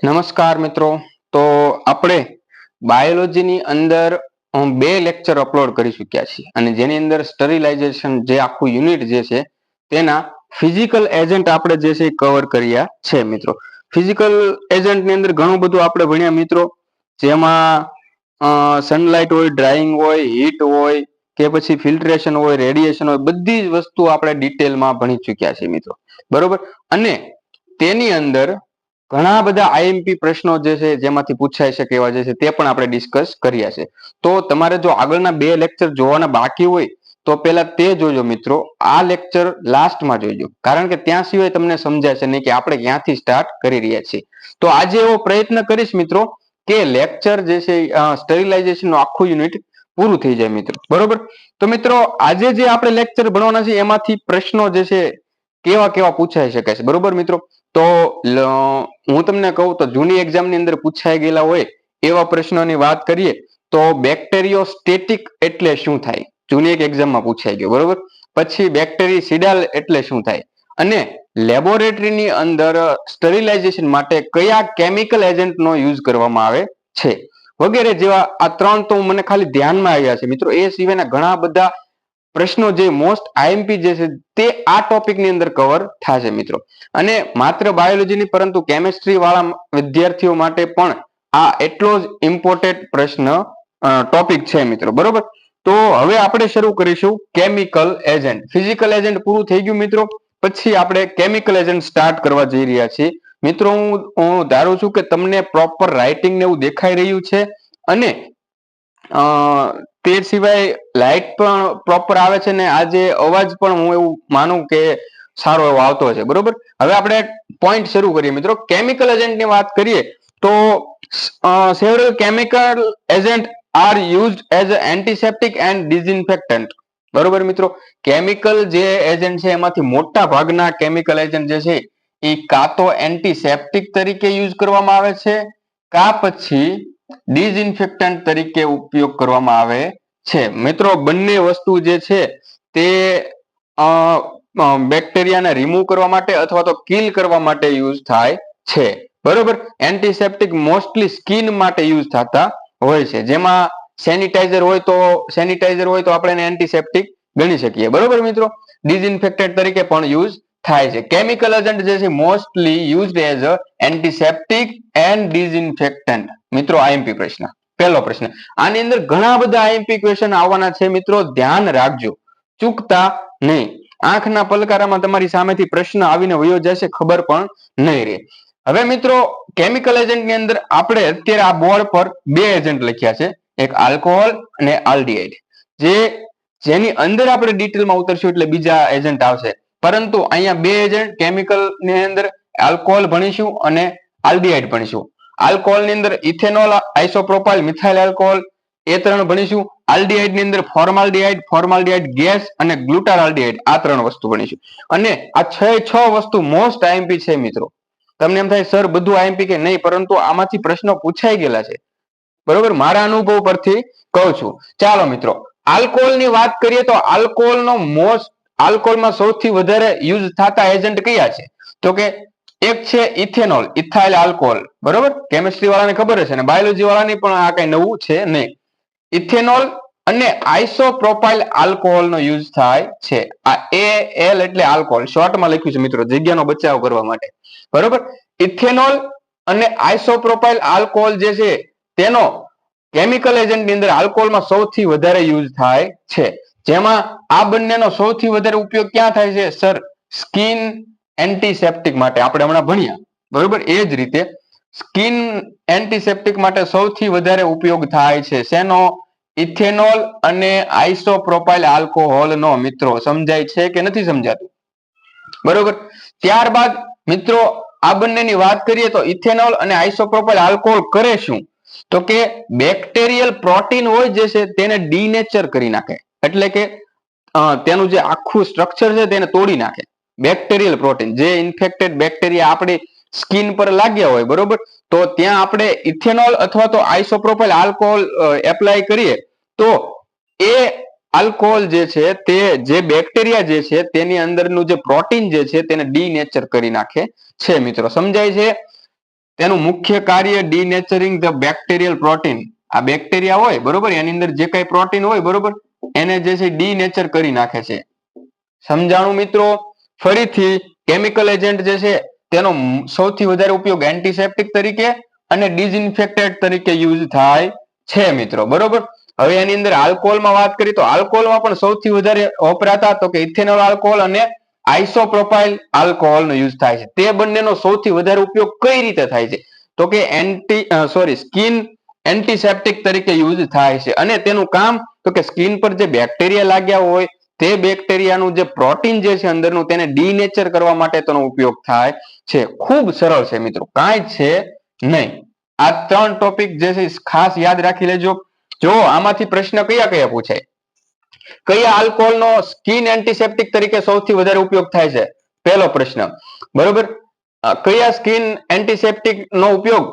નમસ્કાર મિત્રો. તો આપણે બાયોલોજીની અંદર બે લેક્ચર અપલોડ કરી ચૂક્યા છીએ અને જેની અંદર સ્ટરીલાઇઝેશન જે આખું યુનિટ જે છે તેના ફિઝિકલ એજન્ટ આપણે જે છે કવર કર્યા છે મિત્રો. ફિઝિકલ એજન્ટની અંદર ઘણું બધું આપણે ભણ્યા મિત્રો, જેમાં સનલાઇટ હોય, ડ્રાઇંગ હોય, હીટ હોય કે પછી ફિલ્ટ્રેશન હોય, રેડિયેશન હોય, બધી જ વસ્તુ આપણે ડિટેલમાં ભણી ચૂક્યા છીએ મિત્રો. બરોબર. અને તેની અંદર ઘણા બધા આઈએમપી પ્રશ્નો જે છે જેમાંથી પૂછાઈ શકે એવા જે છે તે પણ આપણે ડિસ્કસ કર્યા છે. તો તમારે જો આગળના બે લેક્ચર જોવાના બાકી હોય તો પહેલા તે જોજો મિત્રો. આ લેક્ચર લાસ્ટમાં જોજો, કારણ કે ત્યાં સિવાય તમને સમજાશે નહીં કે આપણે ક્યાંથી સ્ટાર્ટ કરી રહ્યા છીએ. તો આજે એવો પ્રયત્ન કરીશ મિત્રો કે લેક્ચર જે છે સ્ટરીલાઇઝેશનનું આખું યુનિટ પૂરું થઈ જાય મિત્રો. બરોબર. તો મિત્રો આજે જે આપણે લેક્ચર ભણવાના છે એમાંથી પ્રશ્નો જે છે કેવા કેવા પૂછાઈ શકે છે. બરોબર મિત્રો. તો હું તમને કહું તો જૂની એક્ઝામની અંદર પૂછાઈ ગયેલા હોય એવા પ્રશ્નોની વાત કરીએ તો બેક્ટેરિયોસ્ટેટિક એટલે શું થાય, જૂની એક એક્ઝામમાં પૂછાઈ ગયો. બરોબર. પછી બેક્ટેરિસિડાલ એટલે શું થાય, અને લેબોરેટરીની અંદર સ્ટરીલાઇઝેશન માટે કયા કેમિકલ એજન્ટનો યુઝ કરવામાં આવે છે વગેરે જેવા આ ત્રણ તો મને ખાલી ધ્યાનમાં આવ્યા છે મિત્રો. એ સિવાયના ઘણા બધા પ્રશ્નો જે મોસ્ટ આઈએમપી જે છે તે આ ટોપિકની અંદર કવર થશે મિત્રો. અને માત્ર બાયોલોજીની પરંતુ કેમિસ્ટ્રી વાળા વિદ્યાર્થીઓ માટે પણ આ એટલો જ ઇમ્પોર્ટન્ટ પ્રશ્ન ટોપિક છે મિત્રો. બરોબર. તો હવે આપણે શરૂ કરીશું કેમિકલ એજન્ટ. ફિઝિકલ એજન્ટ પૂરું થઈ ગયું મિત્રો, પછી આપણે કેમિકલ એજન્ટ સ્ટાર્ટ કરવા જઈ રહ્યા છીએ મિત્રો. હું ધારું છું કે તમને પ્રોપર રાઇટિંગ ને એવું દેખાઈ રહ્યું છે, અને તે સિવાય લાઇટ પણ પ્રોપર આવે છે ને આજે અવાજ પણ હું એવું માનું કે સારો એવો આવતો હશે. બરોબર. હવે આપણે પોઈન્ટ શરૂ કરીએ મિત્રો. કેમિકલ એજન્ટની વાત કરીએ તો several chemical agent are used as antiseptic and disinfectant. બરોબર મિત્રો. કેમિકલ જે એજન્ટ છે એમાંથી મોટા ભાગના કેમિકલ એજન્ટ જે છે એ કાં તો એન્ટીસેપ્ટિક તરીકે યુઝ કરવામાં આવે છે, કાં પછી ડિસઇન્ફેક્ટન્ટ તરીકે ઉપયોગ કરવામાં આવે છે મિત્રો. બંને વસ્તુ જે છે તે બેક્ટેરિયાને રિમૂવ કરવા માટે અથવા તો કિલ કરવા માટે યુઝ થાય છે. બરોબર. એન્ટીસેપ્ટિક મોસ્ટલી સ્કિન માટે યુઝ થતા હોય છે, જેમાં સેનિટાઈઝર હોય તો આપણે એને એન્ટીસેપ્ટિક ગણી શકીએ. બરોબર મિત્રો. ડિસઇન્ફેક્ટન્ટ તરીકે પણ યુઝ થાય છે. કેમિકલ એજન્ટ જે છે mostly used as antiseptic and disinfectant મિત્રો. આઈએમપી પ્રશ્ન, પહેલો પ્રશ્ન. આની અંદર ઘણા બધા આઈએમપી ક્વેશ્ચન આવવાના છે મિત્રો, ધ્યાન રાખજો, ચૂકતા નહીં. આંખના પલકારામાં તમારી સામેથી પ્રશ્ન આવીને વયો જશે, ખબર પણ નહીં રહે. હવે મિત્રો કેમિકલ એજન્ટ ની અંદર આપણે અત્યારે આ બોર્ડ પર બે એજન્ટ લખ્યા છે, એક આલ્કોહોલ અને આલ્ડીહાઇડ. જેની અંદર આપણે ડિટેલમાં ઉતરશું એટલે બીજા એજન્ટ આવશે, પરંતુ અહીંયા બે એજન્ટ કેમિકલ ની અંદર આલ્કોહોલ ભણીશું અને આલ્ડીહાઇડ ભણીશું. આલ્કોહોલ ની અંદર ઇથેનોલ, આઇસોપ્રોપાઇલ, મિથાઇલ આલ્કોહોલ એ ત્રણ ભણીશું. આલ્ડીહાઇડ ની અંદર ફોર્માલ્ડિહાઇડ ગેસ અને ગ્લુટારાલ્ડીહાઇડ આ ત્રણ વસ્તુ ભણીશું. અને આ છ વસ્તુ મોસ્ટ આઈએમપી છે મિત્રો. તમને એમ થાય સર બધું આઈએમપી કે નહીં, પરંતુ આમાંથી પ્રશ્નો પૂછાઈ ગયેલા છે. બરોબર. મારા અનુભવ પરથી કહું છું. ચાલો મિત્રો આલ્કોહોલ ની વાત કરીએ તો આલ્કોહોલમાં સૌથી વધારે યુઝ થતા એજન્ટ કયા છે તો કે એક છે ઇથેનોલ, ઇથાઇલ આલ્કોહોલ. બરોબર. કેમિસ્ટ્રી વાળાને ખબર હશે ને બાયોલોજી વાળાની પણ આ કઈ નવું છે નહીં. ઇથેનોલ અને આઇસોપ્રોપાઇલ આલ્કોહોલ નો યુઝ થાય છે. આ એલ એટલે આલ્કોહોલ શોર્ટમાં લખ્યું છે મિત્રો, જગ્યાનો બચાવ કરવા માટે. બરોબર. ઇથેનોલ અને આઇસોપ્રોપાઇલ આલ્કોહોલ જે છે તેનો કેમિકલ એજન્ટ ની અંદર આલ્કોહોલમાં સૌથી વધારે યુઝ થાય છે. જેમાં આ બંનેનો સૌથી વધારે ઉપયોગ ક્યાં થાય છે સર? સ્કિન એન્ટીસેપ્ટિક માટે આપણે હમણાં ભણ્યા. બરોબર. એ જ રીતે સ્કિન એન્ટીસેપ્ટિક માટે સૌથી વધારે ઉપયોગ થાય છે શેનો? ઇથેનોલ અને આઇસોપ્રોપાઇલ આલ્કોહોલ નો. મિત્રો સમજાય છે કે નથી સમજાતું? બરોબર. ત્યારબાદ મિત્રો આ બંનેની વાત કરીએ તો ઇથેનોલ અને આઇસોપ્રોપાઇલ આલ્કોહોલ કરે શું તો કે બેક્ટેરિયલ પ્રોટીન હોય જે છે તેને ડીનેચર કરી નાખે, એટલે કે તેનું જે આખું સ્ટ્રક્ચર છે તેને તોડી નાખે. બેક્ટેરિયલ પ્રોટીન જે ઇન્ફેક્ટેડ બેક્ટેરિયા આપણી સ્કિન પર લાગ્યા હોય, બરોબર, તો ત્યાં આપણે ઇથેનોલ અથવા તો આઇસોપ્રોપાઇલ આલ્કોહોલ એપ્લાય કરીએ તો એ આલ્કોહોલ જે છે તે જે બેક્ટેરિયા જે છે તેની અંદરનું જે પ્રોટીન જે છે તેને ડીનેચર કરી નાખે છે મિત્રો. સમજાય છે? તેનું મુખ્ય કાર્ય ડિનેચરિંગ ધ બેક્ટેરિયલ પ્રોટીન. આ બેક્ટેરિયા હોય બરોબર, એની અંદર જે કઈ પ્રોટીન હોય બરોબર, એને જે છે ડિનેચર કરી નાખે છે. સમજાણું મિત્રો? ફરીથી કેમિકલ એજન્ટ જે છે તેનો સૌથી વધારે ઉપયોગ એન્ટીસેપ્ટિક તરીકે અને ડિસઇન્ફેક્ટેન્ટ તરીકે યુઝ થાય છે મિત્રો, બરોબર. હવે એની અંદર આલ્કોહોલમાં વાત કરીએ તો આલ્કોહોલમાં પણ સૌથી વધારે વપરાતા તો કે ઇથેનોલ આલ્કોહોલ અને આઇસોપ્રોપાઇલ આલ્કોહોલનો યુઝ થાય છે. તે બંનેનો સૌથી વધારે ઉપયોગ કઈ રીતે થાય છે તો કે સ્કિન એન્ટીસેપ્ટિક તરીકે યુઝ થાય છે. અને તેનું કામ તો કે સ્કિન પર જે બેક્ટેરિયા લાગ્યા હોય તે બેક્ટેરિયાનું જે પ્રોટીન જે છે અંદરનું તેને ડીનેચર કરવા માટે તેનો ઉપયોગ થાય છે. ખૂબ સરળ છે મિત્રો, કાંઈ છે નહીં. આ 3 ટોપિક જે છે ખાસ યાદ રાખી લેજો. જો આમાંથી પ્રશ્ન કયા કયા પૂછાય? કયા આલ્કોહોલનો સ્કિન એન્ટીસેપ્ટિક તરીકે સૌથી વધારે ઉપયોગ થાય છે? પહેલો પ્રશ્ન, બરોબર. કયા સ્કિન એન્ટીસેપ્ટિક નો ઉપયોગ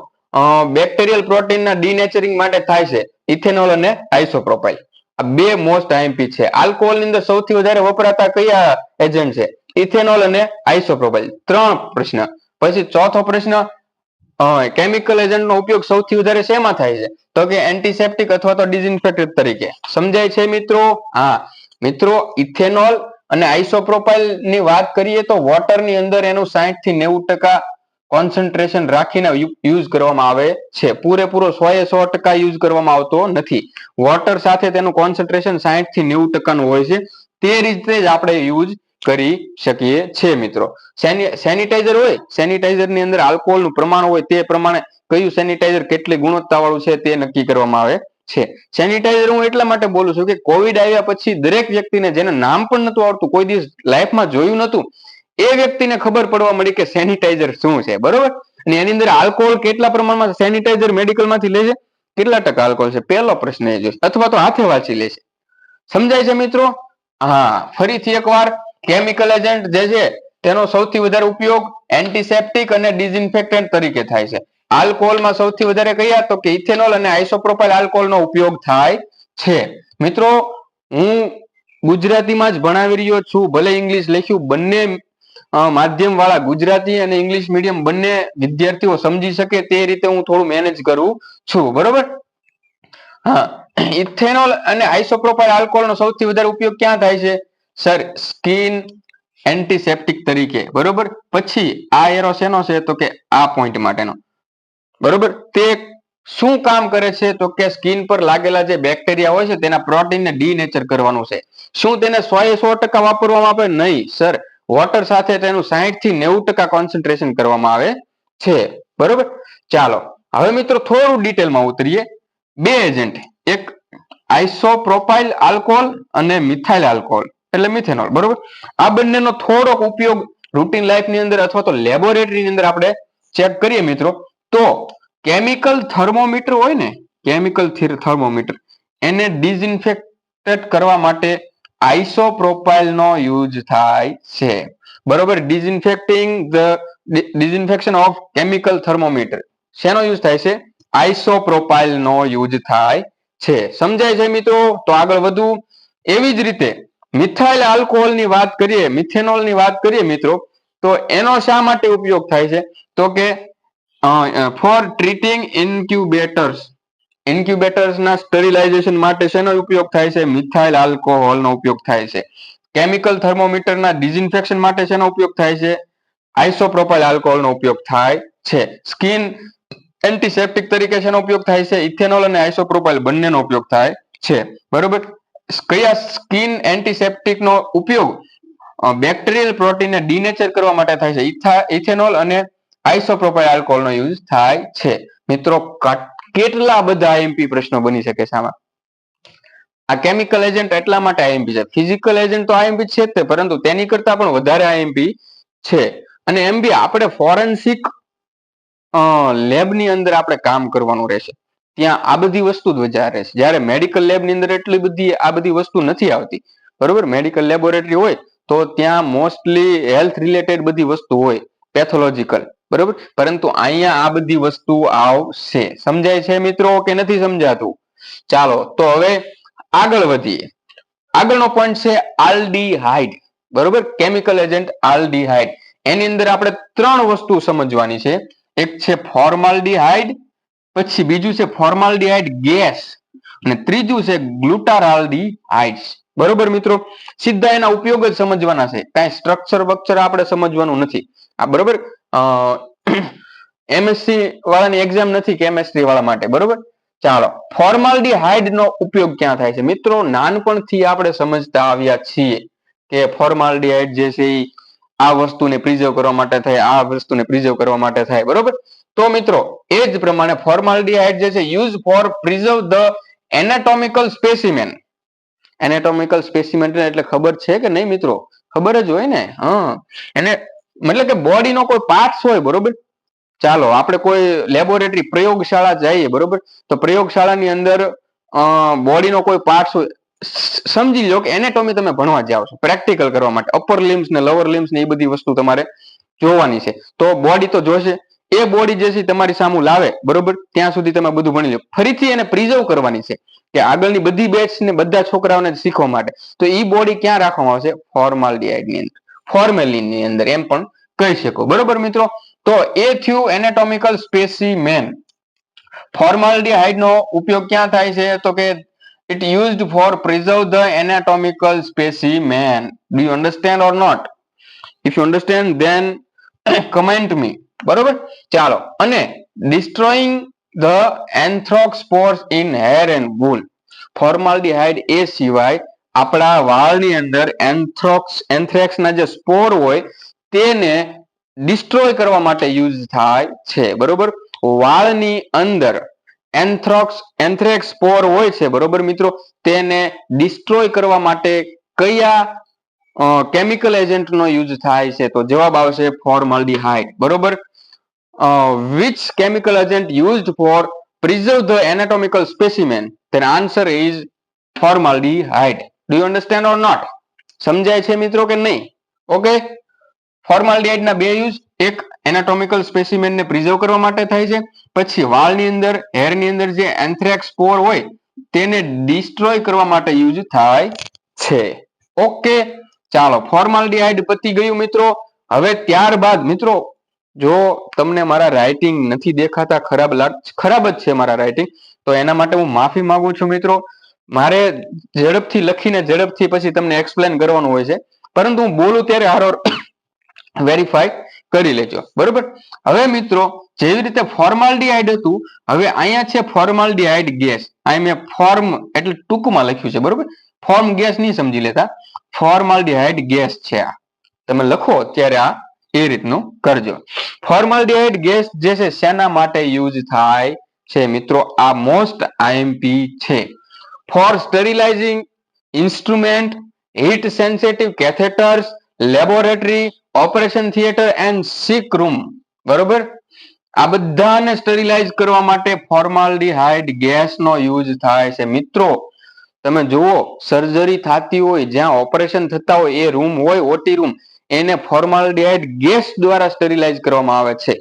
બેક્ટેરિયલ પ્રોટીનના ડીનેચરિંગ માટે થાય છે? ઇથેનોલ અને આઇસોપ્રોપાઇલ. આ બે મોસ્ટ આઈએમપી છે. આલ્કોહોલની અંદર સૌથી વધારે વપરાતા કયા એજન્ટ છે? ઇથેનોલ અને આઇસોપ્રોપાઇલ. 3 પ્રશ્ન. પછી ચોથો પ્રશ્ન, કેમિકલ એજન્ટનો ઉપયોગ સૌથી વધારે શેમાં થાય છે તો કે એન્ટીસેપ્ટિક અથવા તો ડિસઇન્ફેક્ટેન્ટ તરીકે. સમજાય છે મિત્રો? હા મિત્રો, ઇથેનોલ અને આઇસોપ્રોપાઇલ ની વાત કરીએ તો વોટરની અંદર એનું 60 થી 90% કોન્સન્ટ્રેશન રાખીને યુઝ કરવામાં આવે છે. પૂરેપૂરો 100% યુઝ કરવામાં આવતો નથી. વોટર સાથે તેનું કોન્સન્ટ્રેશન 60 થી 90% નું હોય છે. તે રીતે જ આપણે યુઝ કરી શકીએ છીએ મિત્રો. સેનિટાઈઝર હોય, સેનિટાઈઝર ની અંદર આલ્કોહોલનું પ્રમાણ હોય તે પ્રમાણે કયું સેનિટાઈઝર કેટલી ગુણવત્તા વાળું છે તે નક્કી કરવામાં આવે છે. સેનિટાઈઝર હું એટલા માટે બોલું છું કે કોવિડ આવ્યા પછી દરેક વ્યક્તિને જેને નામ પણ નતું આવડતું, કોઈ દિવસ લાઈફમાં જોયું નતું, એ વ્યક્તિને ખબર પડવા મળી કે સેનિટાઈઝર શું છે, બરોબર. અને એની અંદર આલ્કોહોલ કેટલા પ્રમાણમાં સેનિટાઈઝર મેડિકલમાંથી લે છે, કેટલા ટકા આલ્કોહોલ છે, પહેલો પ્રશ્ન એ છે. અથવા તો હાથે વાંચી લે છે. સમજાય છે મિત્રો? હા, ફરીથી એકવાર, કેમિકલ એજન્ટ જે છે તેનો સૌથી વધારે ઉપયોગ એન્ટીસેપ્ટિક અને ડિસઇન્ફેક્ટન્ટ તરીકે થાય છે. આલ્કોહોલમાં સૌથી વધારે કયા તો કે ઇથેનોલ અને આઇસોપ્રોપાઇલ આલ્કોહોલનો ઉપયોગ થાય છે. મિત્રો, હું ગુજરાતીમાં જ ભણાવી રહ્યો છું, ભલે ઇંગ્લિશ લખ્યું, બંને માધ્યમ વાળા ગુજરાતી અને ઇંગ્લિશ મીડિયમ બંને વિદ્યાર્થીઓ સમજી શકે તે રીતે હું થોડું મેનેજ કરું છું, બરોબર. હા, ઇથેનોલ અને આઇસોપ્રોપાઇલ આલ્કોહોલનો સૌથી વધારે ઉપયોગ ક્યાં થાય છે સર? સ્કિન એન્ટીસેપ્ટિક તરીકે, બરોબર. પછી આ એરો શેનો છે તો કે આ પોઈન્ટ માટેનો, બરોબર. તે શું કામ કરે છે તો કે સ્કિન પર લાગેલા જે બેક્ટેરિયા હોય છે તેના પ્રોટીનને ડીનેચર કરવાનું છે. શું તેને 100% વાપરવામાં આવે? નહીં સર, વોટર સાથે તેનું 60 થી 90% કોન્સન્ટ્રેશન કરવામાં આવે છે, બરોબર. ચાલો હવે મિત્રો થોડું ડિટેલમાં ઉતરીએ. બે એજન્ટ, એક આઇસોપ્રોપાઇલ આલ્કોહોલ અને મિથાઇલ આલ્કોહોલ એટલે મિથેનોલ, બરોબર. આ બંનેનો થોડોક ઉપયોગ રૂટીન લાઈફની અંદર અથવા તો લેબોરેટરીની અંદર આપણે ચેક કરીએ મિત્રો, તો કેમિકલ થર્મોમીટર હોય ને, કેમિકલ થર્મોમીટર, એને ડિસઇન્ફેક્ટેડ કરવા માટે આઇસોપ્રોપાઇલ નો યુઝ થાય છે, બરોબર. ડિસઇન્ફેક્શન ઓફ કેમિકલ થર્મોમીટર શેનો યુઝ થાય છે? આઇસોપ્રોપાઇલ નો યુઝ થાય છે. સમજાય છે મિત્રો? તો આગળ વધુ. એવી જ રીતે મિથાઇલ આલ્કોહોલ ની વાત કરીએ, મિથેનોલ ની વાત કરીએ મિત્રો, તો એનો શા માટે ઉપયોગ થાય છે તો કે ફોર ટ્રીટિંગ ઇન્ક્યુબેટર્સ ના સ્ટરીલાઇઝેશન માટે શેનો ઉપયોગ થાય છે? મિથાઇલ આલ્કોહોલ નો ઉપયોગ થાય છે. કેમિકલ થર્મોમીટર ના ડિસઇન્ફેક્શન માટે શેનો ઉપયોગ થાય છે? આઇસોપ્રોપાઇલ આલ્કોહોલ નો ઉપયોગ થાય છે. સ્કિન એન્ટીસેપ્ટિક તરીકે શેનો ઉપયોગ થાય છે? ઇથેનોલ અને આઇસોપ્રોપાઇલ બંનેનો ઉપયોગ થાય છે, બરોબર. કયા સ્કિન એન્ટીસેપ્ટિક નો ઉપયોગ બેક્ટેરિયલ પ્રોટીનને ડીનેચર કરવા માટે થાય છે? ઇથેનોલ અને આઇસોપ્રોપાઇલ આલ્કોહોલ નો યુઝ થાય છે. મિત્રો, કેટલા બધા આઈએમપી પ્રશ્નો બની શકે છે આમાં. આ કેમિકલ એજન્ટ એટલા માટે આઈએમપી છે. ફિઝિકલ એજન્ટ તો આઈએમપી છે જ તે, પરંતુ તેની કરતા પણ વધારે આઈએમપી છે. અને એમ બી આપણે ફોરેન્સિક લેબની અંદર આપણે કામ કરવાનું રહેશે, ત્યાં આ બધી વસ્તુ જ વધારે છે. જ્યારે મેડિકલ લેબની અંદર એટલી બધી આ બધી વસ્તુ નથી આવતી, બરોબર. મેડિકલ લેબોરેટરી હોય તો ત્યાં મોસ્ટલી હેલ્થ રિલેટેડ બધી વસ્તુ હોય, પેથોલોજીકલ, બરોબર. પરંતુ અહીંયા આ બધી વસ્તુ આવશે. સમજાય છે મિત્રો કે નથી સમજાતું? ચાલો તો હવે આગળ વધીએ. આગળનો પોઈન્ટ છે આલ્ડીહાઇડ, બરોબર. કેમિકલ એજન્ટ આલ્ડીહાઇડ, એની અંદર આપણે 3 વસ્તુ સમજવાની છે. એક છે ફોર્માલ્ડીહાઇડ, પછી બીજું છે ફોર્માલ્ડીહાઇડ ગેસ, અને ત્રીજું છે ગ્લુટારાલ્ડીહાઇડ્સ. બરોબર મિત્રો, સીધા એના ઉપયોગ જ સમજવાના છે, કાંઈ સ્ટ્રક્ચર બક્ચર આપણે સમજવાનું નથી. આ બરોબર એમએસસી વાળાની એક્ઝામ નથી, કેમેસ્ટ્રી વાળા માટે. બરોબર, ચાલો, ફોર્માલ્ડીહાઇડ નો ઉપયોગ ક્યાં થાય છે? મિત્રો, નાનપણથી આપણે સમજતા આવ્યા છીએ કે ફોર્માલ્ડીહાઇડ જે છે એ આ વસ્તુને પ્રિઝર્વ કરવા માટે થાય, આ વસ્તુને પ્રિઝર્વ કરવા માટે થાય. બરોબર, તો મિત્રો એ જ પ્રમાણે ફોર્માલ્ડીહાઇડ જે છે use for preserve the anatomical specimen. Anatomical specimen એટલે ખબર છે કે નહીં મિત્રો? ખબર જ હોય ને. એને મતલબ કે બોડીનો કોઈ પાર્ટ્સ હોય. બરોબર, ચાલો આપણે કોઈ લેબોરેટરી પ્રયોગશાળા જઈએ. બરોબર, તો પ્રયોગશાળાની અંદર બોડીનો કોઈ પાર્ટ્સ હોય, સમજી લો કે એનેટોમી તમે ભણવા જાઓ છો પ્રેક્ટિકલ કરવા માટે. અપર લિમ્સ ને લોઅર લિમ્સ ને એ બધી વસ્તુ તમારે જોવાની છે, તો બોડી તો જોશે. એ બોડી જે છે તમારી સામે લાવે, બરોબર, ત્યાં સુધી તમે બધું ભણી લો. ફરીથી એને પ્રિઝર્વ કરવાની છે કે આગળની બધી બેચ ને બધા છોકરાઓને શીખવા માટે. તો એ બોડી ક્યાં રાખવામાં આવશે? ફોર્માલ્ડીહાઇડ ની અંદર, ફોર્મેલિન ની અંદર એમ પણ કહી શકો. બરોબર મિત્રો, તો એ થયું એનાટોમિકલ સ્પેસિમેન. ફોર્માલ્ડીહાઇડ નો ઉપયોગ ક્યાં થાય છે? તો કે it used for preserve the anatomical specimen. Do you understand or not? If you understand then comment me. બરોબર, ચાલો, અને destroying the anthrax spores in hair and wool. Formaldehyde એ સિવાય આપણા વાળની અંદર એન્થ્રેક્સ ના જે સ્પોર હોય તેને ડિસ્ટ્રોય કરવા માટે યુઝ થાય છે. બરોબર, વાળની અંદર એન્થ્રેક્સ સ્પોર હોય છે. બરોબર મિત્રો, તેને ડિસ્ટ્રોય કરવા માટે કયા કેમિકલ એજન્ટ નો યુઝ થાય છે? તો જવાબ આવશે ફોર્માલ્ડીહાઇડ. બરોબર, which chemical agent used for preserve the anatomical specimen? Then answer is formaldehyde. Do you understand or not? સમજાય છે મિત્રો કે નહીં? ઓકે, ફોર્માલ્ડીહાઇડ ના બે યુઝ, એક એનાટોમિકલ સ્પેસિમેન ને પ્રિઝર્વ કરવા માટે થાય છે, પછી વાળની અંદર હેરની અંદર જે એન્થ્રેક્સ સ્પોર હોય તેને ડિસ્ટ્રોય કરવા માટે યુઝ થાય છે. ઓકે, ચાલો, ફોર્માલ્ડીહાઇડ પતી ગયું મિત્રો. હવે ત્યારબાદ મિત્રો, જો તમને મારા રાઇટિંગ નથી દેખાતા, ખરાબ જ છે મારા રાઇટિંગ, તો એના માટે હું માફી માંગુ છું મિત્રો. મારે ઝડપથી લખીને ઝડપથી પછી તમને એક્સપ્લેન કરવાનું હોય છે, પરંતુ હું બોલું ત્યારે હારો વેરીફાઈ કરી લેજો. બરોબર, હવે મિત્રો જેવી રીતે ફોર્માલ્ડીહાઇડ હતું, હવે અહીંયા છે ફોર્માલ્ડીહાઇડ ગેસ. અહીં મેં ફોર્મ એટલે ટૂંકમાં લખ્યું છે. બરોબર, ફોર્મ ગેસ નહીં સમજી લેતા, ફોર્માલ્ડીહાઇડ ગેસ છે. આ તમે લખો ત્યારે આ એ રીતનું કરજો. ફોર્માલ્ડીહાઇડ ગેસ જે છે શેના માટે યુઝ થાય છે મિત્રો? આ મોસ્ટ આઈએમપી છે. For sterilising instrument, heat sensitive catheters, laboratory, operation theatre and sick room. બરોબર, આ બધાને સ્ટરીલાઇઝ કરવા માટે ફોર્માલ્ડીહાઇડ ગેસ નો યુઝ થાય છે. મિત્રો તમે જુઓ, સર્જરી થતી હોય, જ્યાં ઓપરેશન થતા હોય એ રૂમ હોય, ઓટી રૂમ, એને ફોર્માલ્ડીહાઇડ ગેસ દ્વારા સ્ટરીલાઇઝ કરવામાં આવે છે.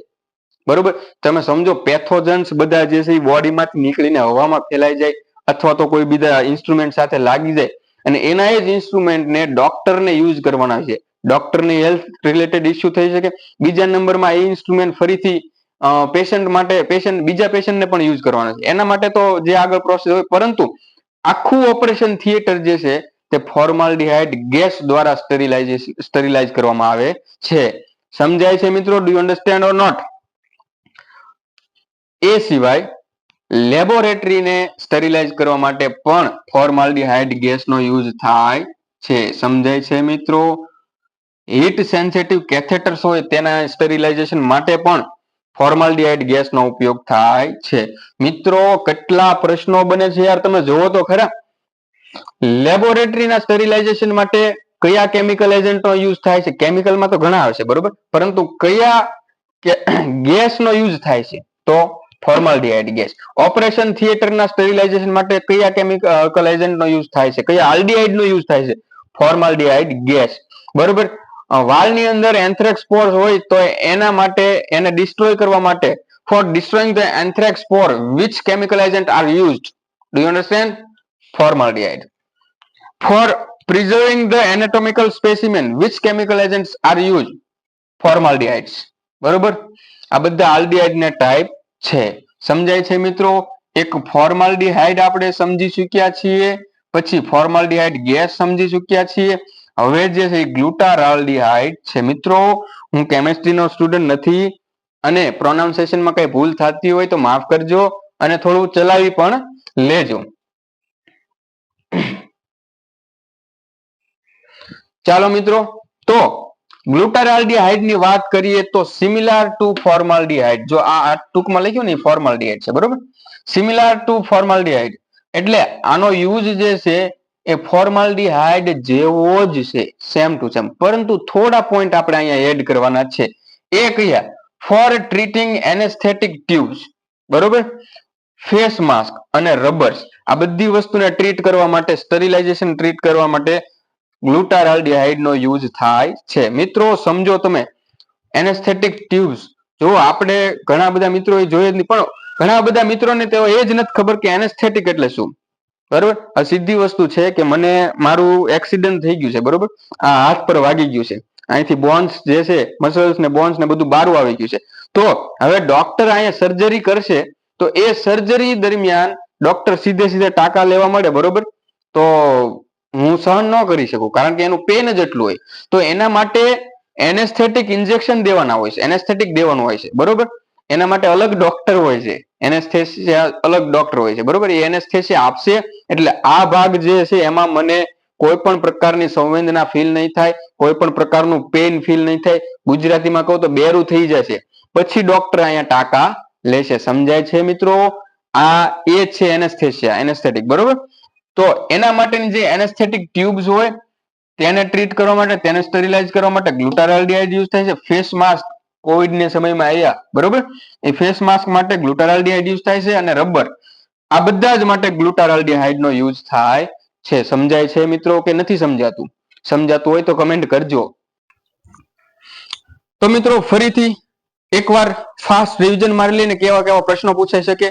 બરોબર, તમે સમજો પેથોજન્સ બધા જે છે એ બોડીમાંથી નીકળીને હવામાં ફેલાઈ જાય, અથવા તો કોઈ બીજા ઇન્સ્ટ્રુમેન્ટ સાથે લાગી જાય, અને એના જ ઇન્સ્ટ્રુમેન્ટને ડોક્ટરને યુઝ કરવાના છે. ડોક્ટરને હેલ્થ રિલેટેડ ઇસ્યુ થઈ શકે. બીજા નંબરમાં એ ઇન્સ્ટ્રુમેન્ટ ફરીથી પેશન્ટ માટે બીજા પેશન્ટને પણ યુઝ કરવાના છે. એના માટે તો જે આગળ પ્રોસેસ હોય, પરંતુ આખું ઓપરેશન થિયેટર જે છે તે ફોર્માલ્ડીહાઇડ ગેસ દ્વારા સ્ટરીલાઇઝ કરવામાં આવે છે. સમજાય છે મિત્રો? Do you understand or not? એ સિવાય લેબોરેટરીને સ્ટરીલાઇઝ કરવા માટે પણ ફોર્માલ્ડીહાઇડ ગેસનો યુઝ થાય છે. સમજાય છે મિત્રો? હીટ સેન્સિટિવ કેથેટર્સ હોય તેના સ્ટરીલાઇઝેશન માટે પણ ફોર્માલ્ડીહાઇડ ગેસનો ઉપયોગ થાય છે. મિત્રો કેટલા પ્રશ્નો બને છે યાર, તમે જોવો તો ખરા. લેબોરેટરીના સ્ટરીલાઇઝેશન માટે કયા કેમિકલ એજન્ટનો યુઝ થાય છે? કેમિકલમાં તો ઘણા આવશે, બરોબર, પરંતુ કયા ગેસનો યુઝ થાય છે? તો ફોર્માલ્ડીહાઇડ ગેસ. ઓપરેશન થિયેટરના સ્ટરીલાઇઝેશન માટે કયા કેમિકલ એજન્ટનો યુઝ થાય છે? કયા આલ્ડીહાઇડનો યુઝ થાય છે? Formaldehyde gas. બરોબર, વાળની અંદર એન્થ્રેક્સ સ્પોર્સ હોય તો એના માટે એને ડિસ્ટ્રોય કરવા માટે, for destroying the anthrax spore which chemical agent are used? Do you understand? Formaldehyde. For preserving the anatomical specimen which chemical agents are used? Formaldehydes. બરોબર, આ બધા આલ્ડીહાઇડના ટાઈપ છે. સમજાય છે મિત્રો? એક ફોર્માલ્ડીહાઇડ આપણે સમજી ચૂક્યા છીએ, પછી ફોર્માલ્ડીહાઇડ ગેસ સમજી ચૂક્યા છીએ. હવે જે છે ગ્લુટારાલ્ડીહાઇડ છે. મિત્રો હું કેમેસ્ટ્રીનો સ્ટુડન્ટ નથી અને પ્રોનાઉન્સિએશનમાં કઈ ભૂલ થતી હોય તો માફ કરજો અને થોડું ચલાવી પણ લેજો. ચાલો મિત્રો, તો ગ્લુટારાલ્ડીહાઇડ ની વાત કરીએ તો સિમિલર ટુ ફોર્માલ્ડીહાઇડ, જો આ ટૂંકમાં લખ્યું ને ફોર્માલ્ડીહાઇડ છે, બરોબર. સિમિલર ટુ ફોર્માલ્ડીહાઇડ એટલે આનો યુઝ જે છે એ ફોર્માલ્ડીહાઇડ જેવો જ છે, સેમ ટુ સેમ, પરંતુ થોડા પોઈન્ટ આપણે અહીંયા એડ કરવાના છે. એ કયા? ફોર ટ્રીટિંગ એનેસ્થેટિક ટ્યુબ્સ, બરોબર, ફેસ માસ્ક અને રબર્સ, આ બધી વસ્તુને ટ્રીટ કરવા માટે, સ્ટરીલાઇઝેશન ટ્રીટ કરવા માટે ગ્લુટારાલ્ડીહાઇડ નો યુઝ થાય છે. મિત્રો સમજો તમે, એનેસ્થેટિક ટ્યુબ્સ, જો આપણે ઘણા બધા મિત્રો જોઈએ નહીં, પણ ઘણા બધા મિત્રોને તેઓ એ જ નથી ખબર કે એનેસ્થેટિક એટલે શું, બરોબર. આ સીધી વસ્તુ છે કે મને મારું એક્સિડન્ટ થઈ ગયું છે, બરોબર, આ હાથ પર વાગી ગયું છે, અહીંથી બોન્સ જે છે, મસલ્સ ને બોન્સ ને બધું બહાર આવી ગયું છે, તો હવે ડોક્ટર અહીંયા સર્જરી કરશે, તો એ સર્જરી દરમિયાન ડોક્ટર સીધે ટાંકા લેવા મળે, બરોબર, તો હું સહન ન કરી શકું, કારણ કે એનું પેન જ એટલું હોય. તો એના માટે એનેસ્થેટિક ઇન્જેક્શન દેવાના હોય છે, એનેસ્થેટિક દેવાનું હોય છે, બરોબર. એના માટે અલગ ડોક્ટર હોય છે, એનેસ્થેસિયા અલગ ડોક્ટર હોય છે, બરોબર. એ એનેસ્થેસિયા આપશે એટલે આ ભાગ જે છે એમાં મને કોઈ પણ પ્રકારની સંવેદના ફીલ નહીં થાય, કોઈ પણ પ્રકારનું પેન ફીલ નહીં થાય, ગુજરાતીમાં કહું તો બેરું થઈ જશે, પછી ડોક્ટર અહીંયા ટાંકા લેશે. સમજાય છે મિત્રો? આ એ છે એનેસ્થેસિયા, એનેસ્થેટિક, બરોબર. તો એના માટેની જે એનેસ્થેટિક ટ્યુબ્સ હોય તેને ટ્રીટ કરવા માટે, તેને સ્ટરીલાઇઝ કરવા માટે ગ્લુટારાલ્ડીહાઇડ યુઝ થાય છે. ફેસ માસ્ક કોવિડ ના સમયમાં આવ્યા, બરોબર, એ ફેસ માસ્ક માટે ગ્લુટારાલ્ડીહાઇડ યુઝ થાય છે, અને રબર, આ બધા જ માટે ગ્લુટારાલ્ડીહાઇડ નો યુઝ થાય છે. સમજાય છે મિત્રો કે નથી સમજાતું? સમજાતું હોય તો કમેન્ટ કરજો. તો મિત્રો ફરીથી એકવાર ફાસ્ટ રિવિઝન મારી લઈને કેવા કેવા પ્રશ્નો પૂછાઈ શકે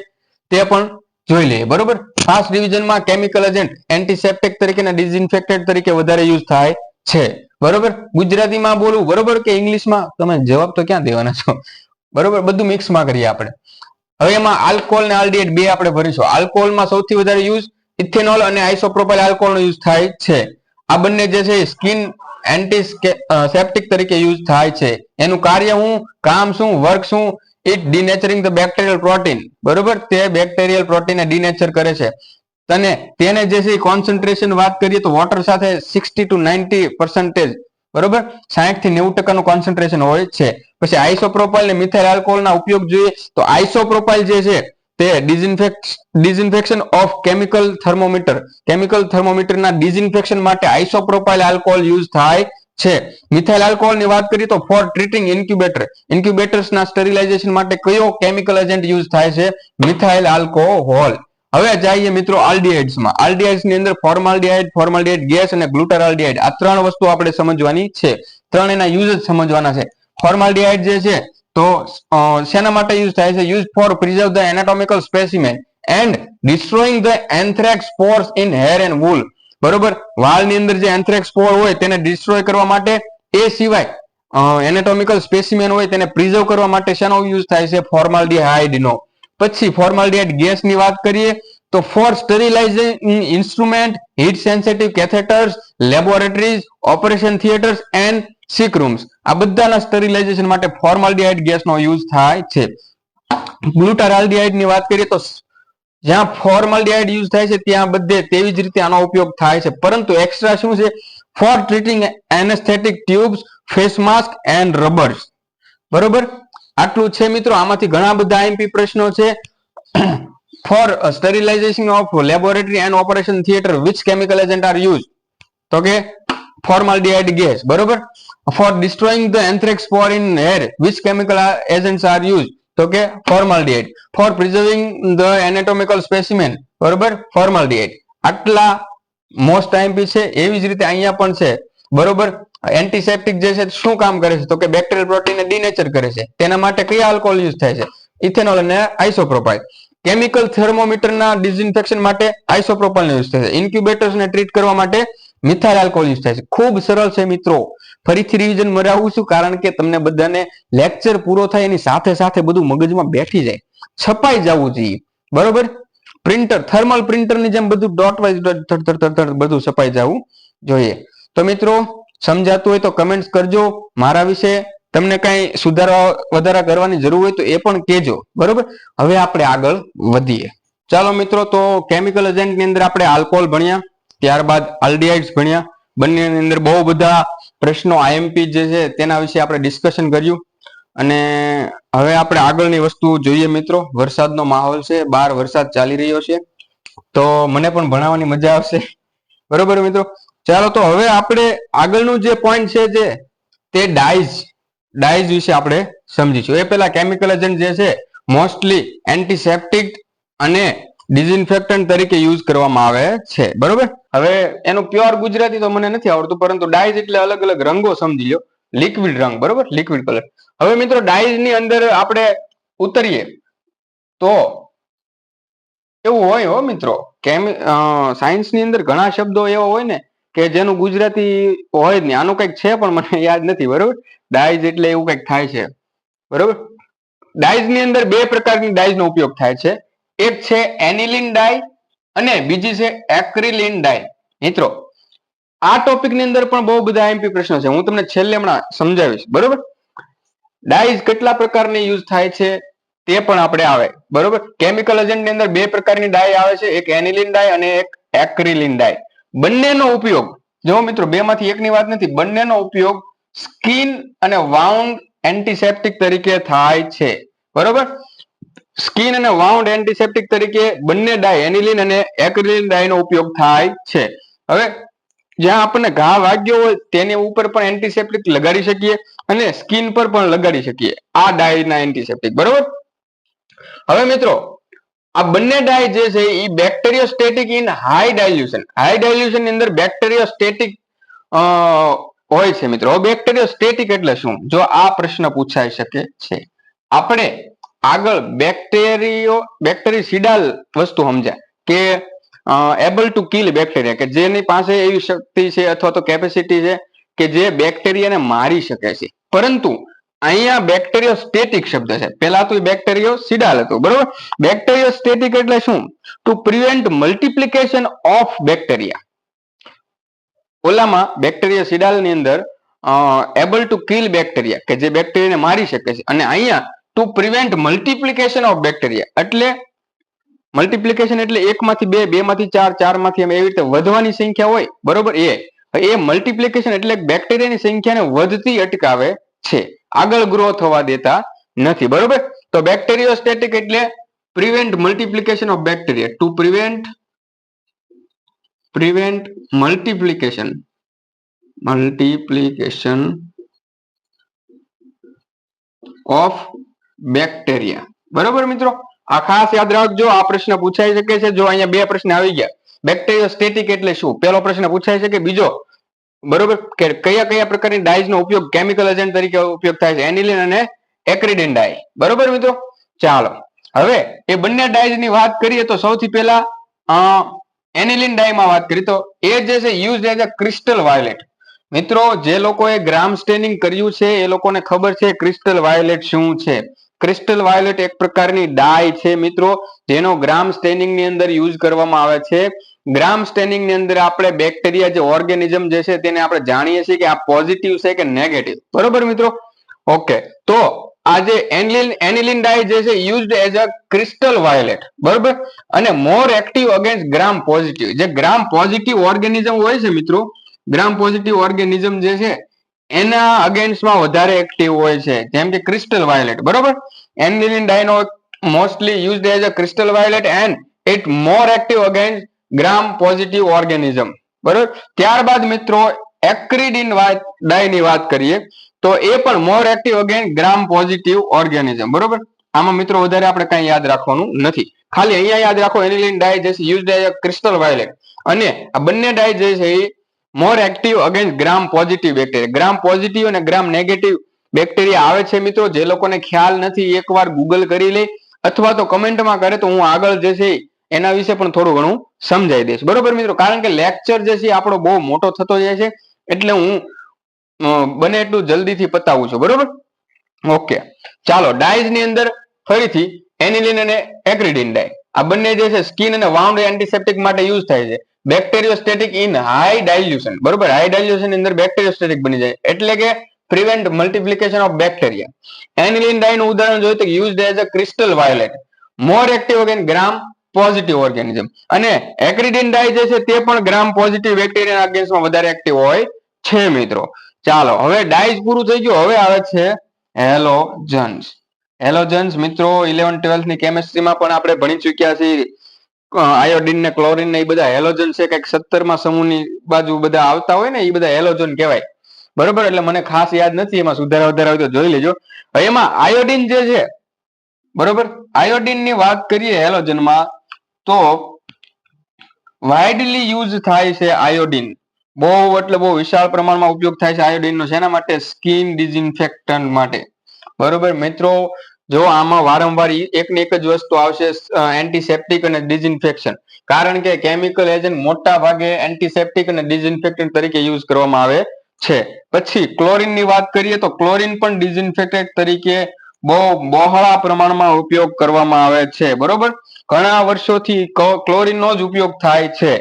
તે પણ જોઈ લઈએ, બરોબર. ફાસ્ટ રિવિઝનમાં કેમિકલ એજન્ટ એન્ટીસેપ્ટિક તરીકે અને ડિસઇન્ફેક્ટેન્ટ તરીકે વધારે યુઝ થાય છે, બરોબર. ગુજરાતીમાં બોલું, બરોબર, કે ઇંગ્લિશમાં? તમે જવાબ તો ક્યાં દેવાના છો, બરોબર, બધું મિક્સમાં કરીએ આપણે. હવે એમાં આલ્કોહોલ અને આલ્ડીહાઇડ બે આપણે ભરીશું. આલ્કોહોલમાં સૌથી વધારે યુઝ ઇથેનોલ અને આઇસોપ્રોપાઇલ આલ્કોહોલનો યુઝ થાય છે. આ બંને જે છે સ્કિન એન્ટીસેપ્ટિક તરીકે યુઝ થાય છે. એનું કાર્ય શું, કામ શું, વર્ક શું? ઇટ ડિનેચરિંગ ધ બેક્ટેરિયલ પ્રોટીન, બરોબર, તે બેક્ટેરિયલ પ્રોટીનને ડિનેચર કરે છે. અને તેને જે છે કોન્સન્ટ્રેશન વાત કરીએ તો વોટર સાથે 60 to 90%, બરોબર, 60 થી 90% કોન્સન્ટ્રેશન હોય છે. પછી આઇસોપ્રોપાઇલ અને મિથાઇલ આલ્કોહોલના ઉપયોગ જોઈએ તો આઇસોપ્રોપાઇલ જે છે તે ડિસઇન્ફેક્શન ઓફ કેમિકલ થર્મોમીટરના ડિસઇન્ફેક્શન માટે આઇસોપ્રોપાઇલ આલ્કોહોલ યુઝ થાય છે. મિથાઇલ આલ્કોહોલ ની વાત કરીએ તો ફોર ટ્રીટિંગ ઇન્ક્યુબેટર્સના સ્ટરીલાઇઝેશન માટે કયો કેમિકલ એજન્ટ યુઝ થાય છે? Methyl alcohol. હવે જઈએ મિત્રો આલ્ડીહાઇડ્સમાં. આલ્ડીહાઇડ્સની અંદર ફોર્માલ્ડીહાઇડ ગેસ અને ગ્લુટારાલ્ડીહાઇડ, આ ત્રણ વસ્તુ આપણે સમજવાની છે. ત્રણ એના યુઝ જ સમજવાના છે. ફોર્માલ્ડીહાઇડ જે છે તો શેના માટે યુઝ થાય છે? Use for preserve the anatomical specimen and destroying the anthrax spores in hair and wool, બરોબર. વાળની અંદર જે એન્થ્રેક્સ સ્પોર હોય તેને ડિસ્ટ્રોય કરવા માટે, એ સિવાય એનાટોમિકલ સ્પેસિમેન હોય તેને પ્રિઝર્વ કરવા માટે શેનો યુઝ થાય છે? ફોર્માલ્ડીહાઇડ નો. પછી ફોર્માલ્ડીહાઇડ ગેસ ની વાત કરીએ તો for sterilising instrument, heat sensitive catheters, laboratories, operation theatres and sick rooms, આ બધાના સ્ટરીલાઇઝેશન માટે ફોર્માલ્ડીહાઇડ ગેસનો યુઝ થાય છે. ગ્લુટારાલ્ડીહાઇડ ની વાત કરીએ તો જ્યાં ફોર્માલ્ડીહાઇડ યુઝ થાય છે ત્યાં બધે તેવી જ રીતે આનો ઉપયોગ થાય છે, પરંતુ એક્સ્ટ્રા શું છે? For treating anaesthetic tubes, face mask and rubbers, બરોબર. આટલું છે મિત્રો. આમાંથી ઘણા બધા આઈએમપી પ્રશ્નો છે. For sterilization of laboratory and operation theatre which chemical agent are use? તો કે formaldehyde gas, બરોબર. For destroying the anthrax spore in hair which chemical agents are use? તો કે formaldehyde. For preserving the anatomical specimen, બરોબર, formaldehyde. આટલા most IMP છે. એવી જ રીતે અહીંયા પણ છે, બરોબર. એન્ટીસેપ્ટિક જે છે શું કામ કરે છે? તો કે બેક્ટેરિયલ પ્રોટીનને ડિનેચર કરે છે. તેના માટે કયા આલ્કોહોલ યુઝ થાય છે? ઇથેનોલ અને આઇસોપ્રોપાઇલ. કેમિકલ થર્મોમીટરના ડિસઇન્ફેક્શન માટે આઇસોપ્રોપાઇલનો યુઝ થાય છે. ઇન્ક્યુબેટર્સને ટ્રીટ કરવા માટે મિથાઇલ આલ્કોહોલ યુઝ થાય છે. ખૂબ સરળ છે મિત્રો. ફરીથી રિવિઝન મરાવું છું, કારણ કે તમને બધાને લેક્ચર પૂરો થાય એની સાથે સાથે બધું મગજમાં બેઠી જાય, છપાઈ જવું જોઈએ, બરોબર. પ્રિન્ટર, થર્મલ પ્રિન્ટરની જેમ બધું ડોટ વાઇઝ બધું છપાઈ જવું જોઈએ. તો મિત્રો સમજાતું હોય તો કમેન્ટ્સ કરજો. મારા વિશે તમને કઈ સુધારવા વધારા કરવાની જરૂર હોય તો એ પણ કહેજો, બરોબર. હવે આપણે આગળ વધીએ. ચાલો મિત્રો, તો કેમિકલ એજન્ટની અંદર આપણે આલ્કોહોલ ભણ્યા, ત્યારબાદ આલ્ડિહાઇડ્સ ભણ્યા. બંનેની અંદર બહુ બધા પ્રશ્નો આઈએમપી જે છે તેના વિશે આપણે ડિસ્કશન કર્યું. અને હવે આપણે આગળની વસ્તુ જોઈએ મિત્રો. વરસાદનો માહોલ છે, બહાર વરસાદ ચાલી રહ્યો છે, તો મને પણ ભણાવવાની મજા આવશે, બરોબર મિત્રો. ચાલો, તો હવે આપણે આગળનું જે પોઈન્ટ છે જે તે ડાઈઝ વિશે આપણે સમજીશું. એ પહેલા કેમિકલ એજન્ટ જે છે મોસ્ટલી એન્ટીસેપ્ટિક અને ડિઝઇન્ફેક્ટન્ટ તરીકે યુઝ કરવામાં આવે છે, બરોબર. હવે એનું પ્યોર ગુજરાતી તો મને નથી આવડતું, પરંતુ ડાઈઝ એટલે અલગ અલગ રંગો સમજી લો, લિક્વિડ રંગ, બરોબર, લિક્વિડ કલર. હવે મિત્રો ડાઈઝ ની અંદર આપણે ઉતરીએ તો એવું હોય હો મિત્રો, સાયન્સ ની અંદર ઘણા શબ્દો એવા હોય ને કે જેનું ગુજરાતી હોય જ નહીં. આનું કંઈક છે પણ મને યાદ નથી, બરોબર. ડાઈઝ એટલે એવું કંઈક થાય છે, બરોબર. ડાઈઝ ની અંદર બે પ્રકારની ડાઈઝ નો ઉપયોગ થાય છે. એક છે એનિલિન ડાઈ અને બીજી છે એક્રિલિન ડાઈ. મિત્રો આ ટોપિક ની અંદર પણ બહુ બધા આઈએમપી પ્રશ્નો છે, હું તમને છેલ્લે હમણાં સમજાવીશ, બરોબર. ડાઈઝ કેટલા પ્રકારની યુઝ થાય છે તે પણ આપણે આવે, બરોબર. કેમિકલ એજન્ટ ની અંદર બે પ્રકારની ડાઈ આવે છે, એક એનિલિન ડાઈ અને એક એક્રિલિન ડાઈ. બંનેનો ઉપયોગ, જો મિત્રો બે માંથી એકની વાત નથી, બંનેનો ઉપયોગ સ્કિન અને વાઉન્ડ એન્ટીસેપ્ટિક તરીકે થાય છે, બરોબર. સ્કિન અને વાઉન્ડ એન્ટીસેપ્ટિક તરીકે બંને ડાઈ એનિલિન અને એક્રિલિન ડાઈ નો ઉપયોગ થાય છે. હવે જ્યાં આપણને ઘા વાગ્યો હોય તેની ઉપર પણ એન્ટીસેપ્ટિક લગાડી શકીએ અને સ્કિન પર પણ લગાડી શકીએ આ ડાઈના એન્ટીસેપ્ટિક, બરોબર. હવે મિત્રો આ બંને ડાઈ જે છે એ bacteriostatic in high dilution. High dilution ની અંદર બેક્ટેરિયોસ્ટેટિક હોય છે મિત્રો. બેક્ટેરિયોસ્ટેટિક એટલે શું, જો આ પ્રશ્ન પૂછાઈ શકે છે. આપણે આગળ બેક્ટેરિસિડાલ વસ્તુ સમજ્યા કે એબલ ટુ કિલ બેક્ટેરિયા, કે જેની પાસે એવી શક્તિ છે અથવા તો કેપેસિટી છે કે જે બેક્ટેરિયાને મારી શકે છે. પરંતુ અહીંયા બેક્ટેરિયોસ્ટેટિક શબ્દ છે, પેલા તો બેક્ટેરિયોસિડાલ હતું, બરોબર. બેક્ટેરિયોસ્ટેટિક એટલે શું, two prevent multiplication of bacteria. ઓલામાં બેક્ટેરિયોસિડાલ ની અંદર એબલ ટુ કિલ બેક્ટેરિયા, કે જે બેક્ટેરિયાને મારી શકે છે, અને અહીંયા two prevent multiplication of bacteria એટલે મલ્ટિપ્લિકેશન એટલે એક માંથી બે, બે માંથી ચાર, ચાર માંથી એવી રીતે વધવાની સંખ્યા હોય, બરોબર. એ મલ્ટિપ્લિકેશન એટલે બેક્ટેરિયાની સંખ્યાને વધતી અટકાવે છે, આગળ ગ્રો થવા દેતા નથી, બરોબર. તો બેક્ટેરિયોસ્ટેટિક એટલે prevent multiplication of bacteria, two prevent multiplication of bacteria, બરોબર મિત્રો. આ ખાસ યાદ રાખજો, આ પ્રશ્ન પૂછાઈ શકે છે. જો અહીંયા બે પ્રશ્ન આવી ગયા, બેક્ટેરિયોસ્ટેટિક એટલે શું, પહેલો પ્રશ્ન પૂછાઈ શકે, બીજો બરોબર કે કયા કયા પ્રકારની ડાઈઝ નો ઉપયોગ કેમિકલ એજન્ટ તરીકે ઉપયોગ થાય છે, એનિલિન અને એક્રિલિન ડાઈ, બરોબર મિત્રો. ચાલો હવે એ બંને ડાઈઝ ની વાત કરીએ તો સૌથી પહેલા એનિલિન ડાઈ માં વાત કરીએ તો એ જે છે use as a crystal violet. મિત્રો જે લોકોએ ગ્રામ સ્ટેનિંગ કર્યું છે એ લોકોને ખબર છે ક્રિસ્ટલ વાયોલેટ શું છે. ક્રિસ્ટલ વાયોલેટ એક પ્રકારની ડાઈ છે મિત્રો, જેનો ગ્રામ સ્ટેનિંગ ની અંદર યુઝ કરવામાં આવે છે. ગ્રામ સ્ટેનિંગ ની અંદર આપણે બેક્ટેરિયા જે ઓર્ગેનિઝમ જે છે તેને આપણે જાણીએ છીએ કે આ પોઝિટિવ છે કે નેગેટિવ, બરોબર મિત્રો. ઓકે, તો આ જે એનિલિન ડાઈ જે છે used as a crystal violet, બરોબર, અને મોર એક્ટિવ અગેન્સ્ટ ગ્રામ પોઝિટિવ. જે ગ્રામ પોઝિટિવ ઓર્ગેનિઝમ હોય છે મિત્રો, ગ્રામ પોઝિટિવ ઓર્ગેનિઝમ જે છે એના અગેન્સ્ટમાં વધારે એક્ટિવ હોય છે, જેમ કે ક્રિસ્ટલ વાયોલેટ, બરોબર. એનિલિન ડાઈનો mostly used as a crystal violet and it more active against gram positive organism, બરોબર. ત્યારબાદ મિત્રો એક્રિડિન ડાઈ ની વાત કરીએ તો એ પણ મોર active against gram positive organism, બરોબર. આમાં મિત્રો વધારે આપણે કઈ યાદ રાખવાનું નથી, ખાલી અહીંયા યાદ રાખો એનિલિન ડાઈ જે used as a crystal violet, અને આ બંને ડાઈ જે છે એ મોર active against gram positive bacteria. ગ્રામ પોઝિટિવ અને ગ્રામ નેગેટિવ બેક્ટેરિયા આવે છે મિત્રો, જે લોકોને ખ્યાલ નથી એકવાર ગૂગલ કરી લે અથવા તો કમેન્ટમાં કરે તો હું આગળ જે છે એના વિશે પણ થોડું ઘણું સમજાવી દઈશ, બરોબર મિત્રો. કારણ કે લેક્ચર જે છે આપણો બહુ મોટો થતો જાય છે, એટલે હું બને એટલું જલ્દીથી પતાવું છું, બરોબર. ઓકે, ચાલો. ડાઈઝ ની અંદર ફરીથી એનિલિન અને એક્રિડિન ડાઈ, આ બંને જે છે સ્કિન અને વાઉન્ડ એન્ટિસેપ્ટિક માટે યુઝ થાય છે. બેક્ટેરિયોસ્ટેટિક ઇન હાઈ ડાયલ્યુશન, બરોબર. હાઈ ડાયલ્યુશન ની અંદર બેક્ટેરિયોસ્ટેટિક બની જાય, એટલે કે prevent multiplication of bacteria. Aniline dye નું ઉદાહરણ જોઈએ તો used as a crystal violet, more active again gram positive organism. અને એક્રિડિન ડાઈ જે છે તે પણ ગ્રામ પોઝિટિવ બેક્ટેરિયા અગેન્સ્ટમાં વધારે એક્ટિવ હોય છે મિત્રો. ચાલો, હવે ડાઈઝ પૂરું થઈ ગયું, હવે આવે છે હેલોજન્સ. હેલોજન્સ મિત્રો 11 12 ની કેમિસ્ટ્રીમાં પણ આપણે ભણી ચુક્યા છીએ. આયોડિન ને ક્લોરિન ને એ બધા હેલોજન છે, કંઈક 17મા સમૂહની બાજુ બધા આવતા હોય ને, એ બધા હેલોજન કહેવાય, બરોબર. એટલે મને ખાસ યાદ નથી, એમાં સુધારા વધારા હોય તો જોઈ લેજો. એમાં આયોડિન જે છે, બરોબર, આયોડિન ની વાત કરીએ હેલોજનમાં, તો વાઇડલી યુઝ થાય છે આયોડિન. બહુ એટલે બહુ વિશાળ પ્રમાણમાં ઉપયોગ થાય છે આયોડિનનો. શેના માટે? સ્કિન ડિઝઇન્ફેક્ટન્ટ માટે, બરોબર મિત્રો. જો આમાં વારંવાર એક ને એક જ વસ્તુ આવશે, એન્ટીસેપ્ટિક અને ડિઝઇન્ફેક્શન. કારણ કે કેમિકલ એજન્ટ મોટા ભાગે એન્ટીસેપ્ટિક અને ડિઝઇન્ફેક્ટન્ટ તરીકે યુઝ કરવામાં આવે છે. પછી ક્લોરિન ની વાત કરીએ તો ક્લોરિન પણ ડિઝઇન્ફેક્ટન્ટ તરીકે બહુ બહોળા પ્રમાણમાં ઉપયોગ કરવામાં આવે છે, બરોબર. ઘણા વર્ષોથી ક્લોરિનનો જ ઉપયોગ થાય છે.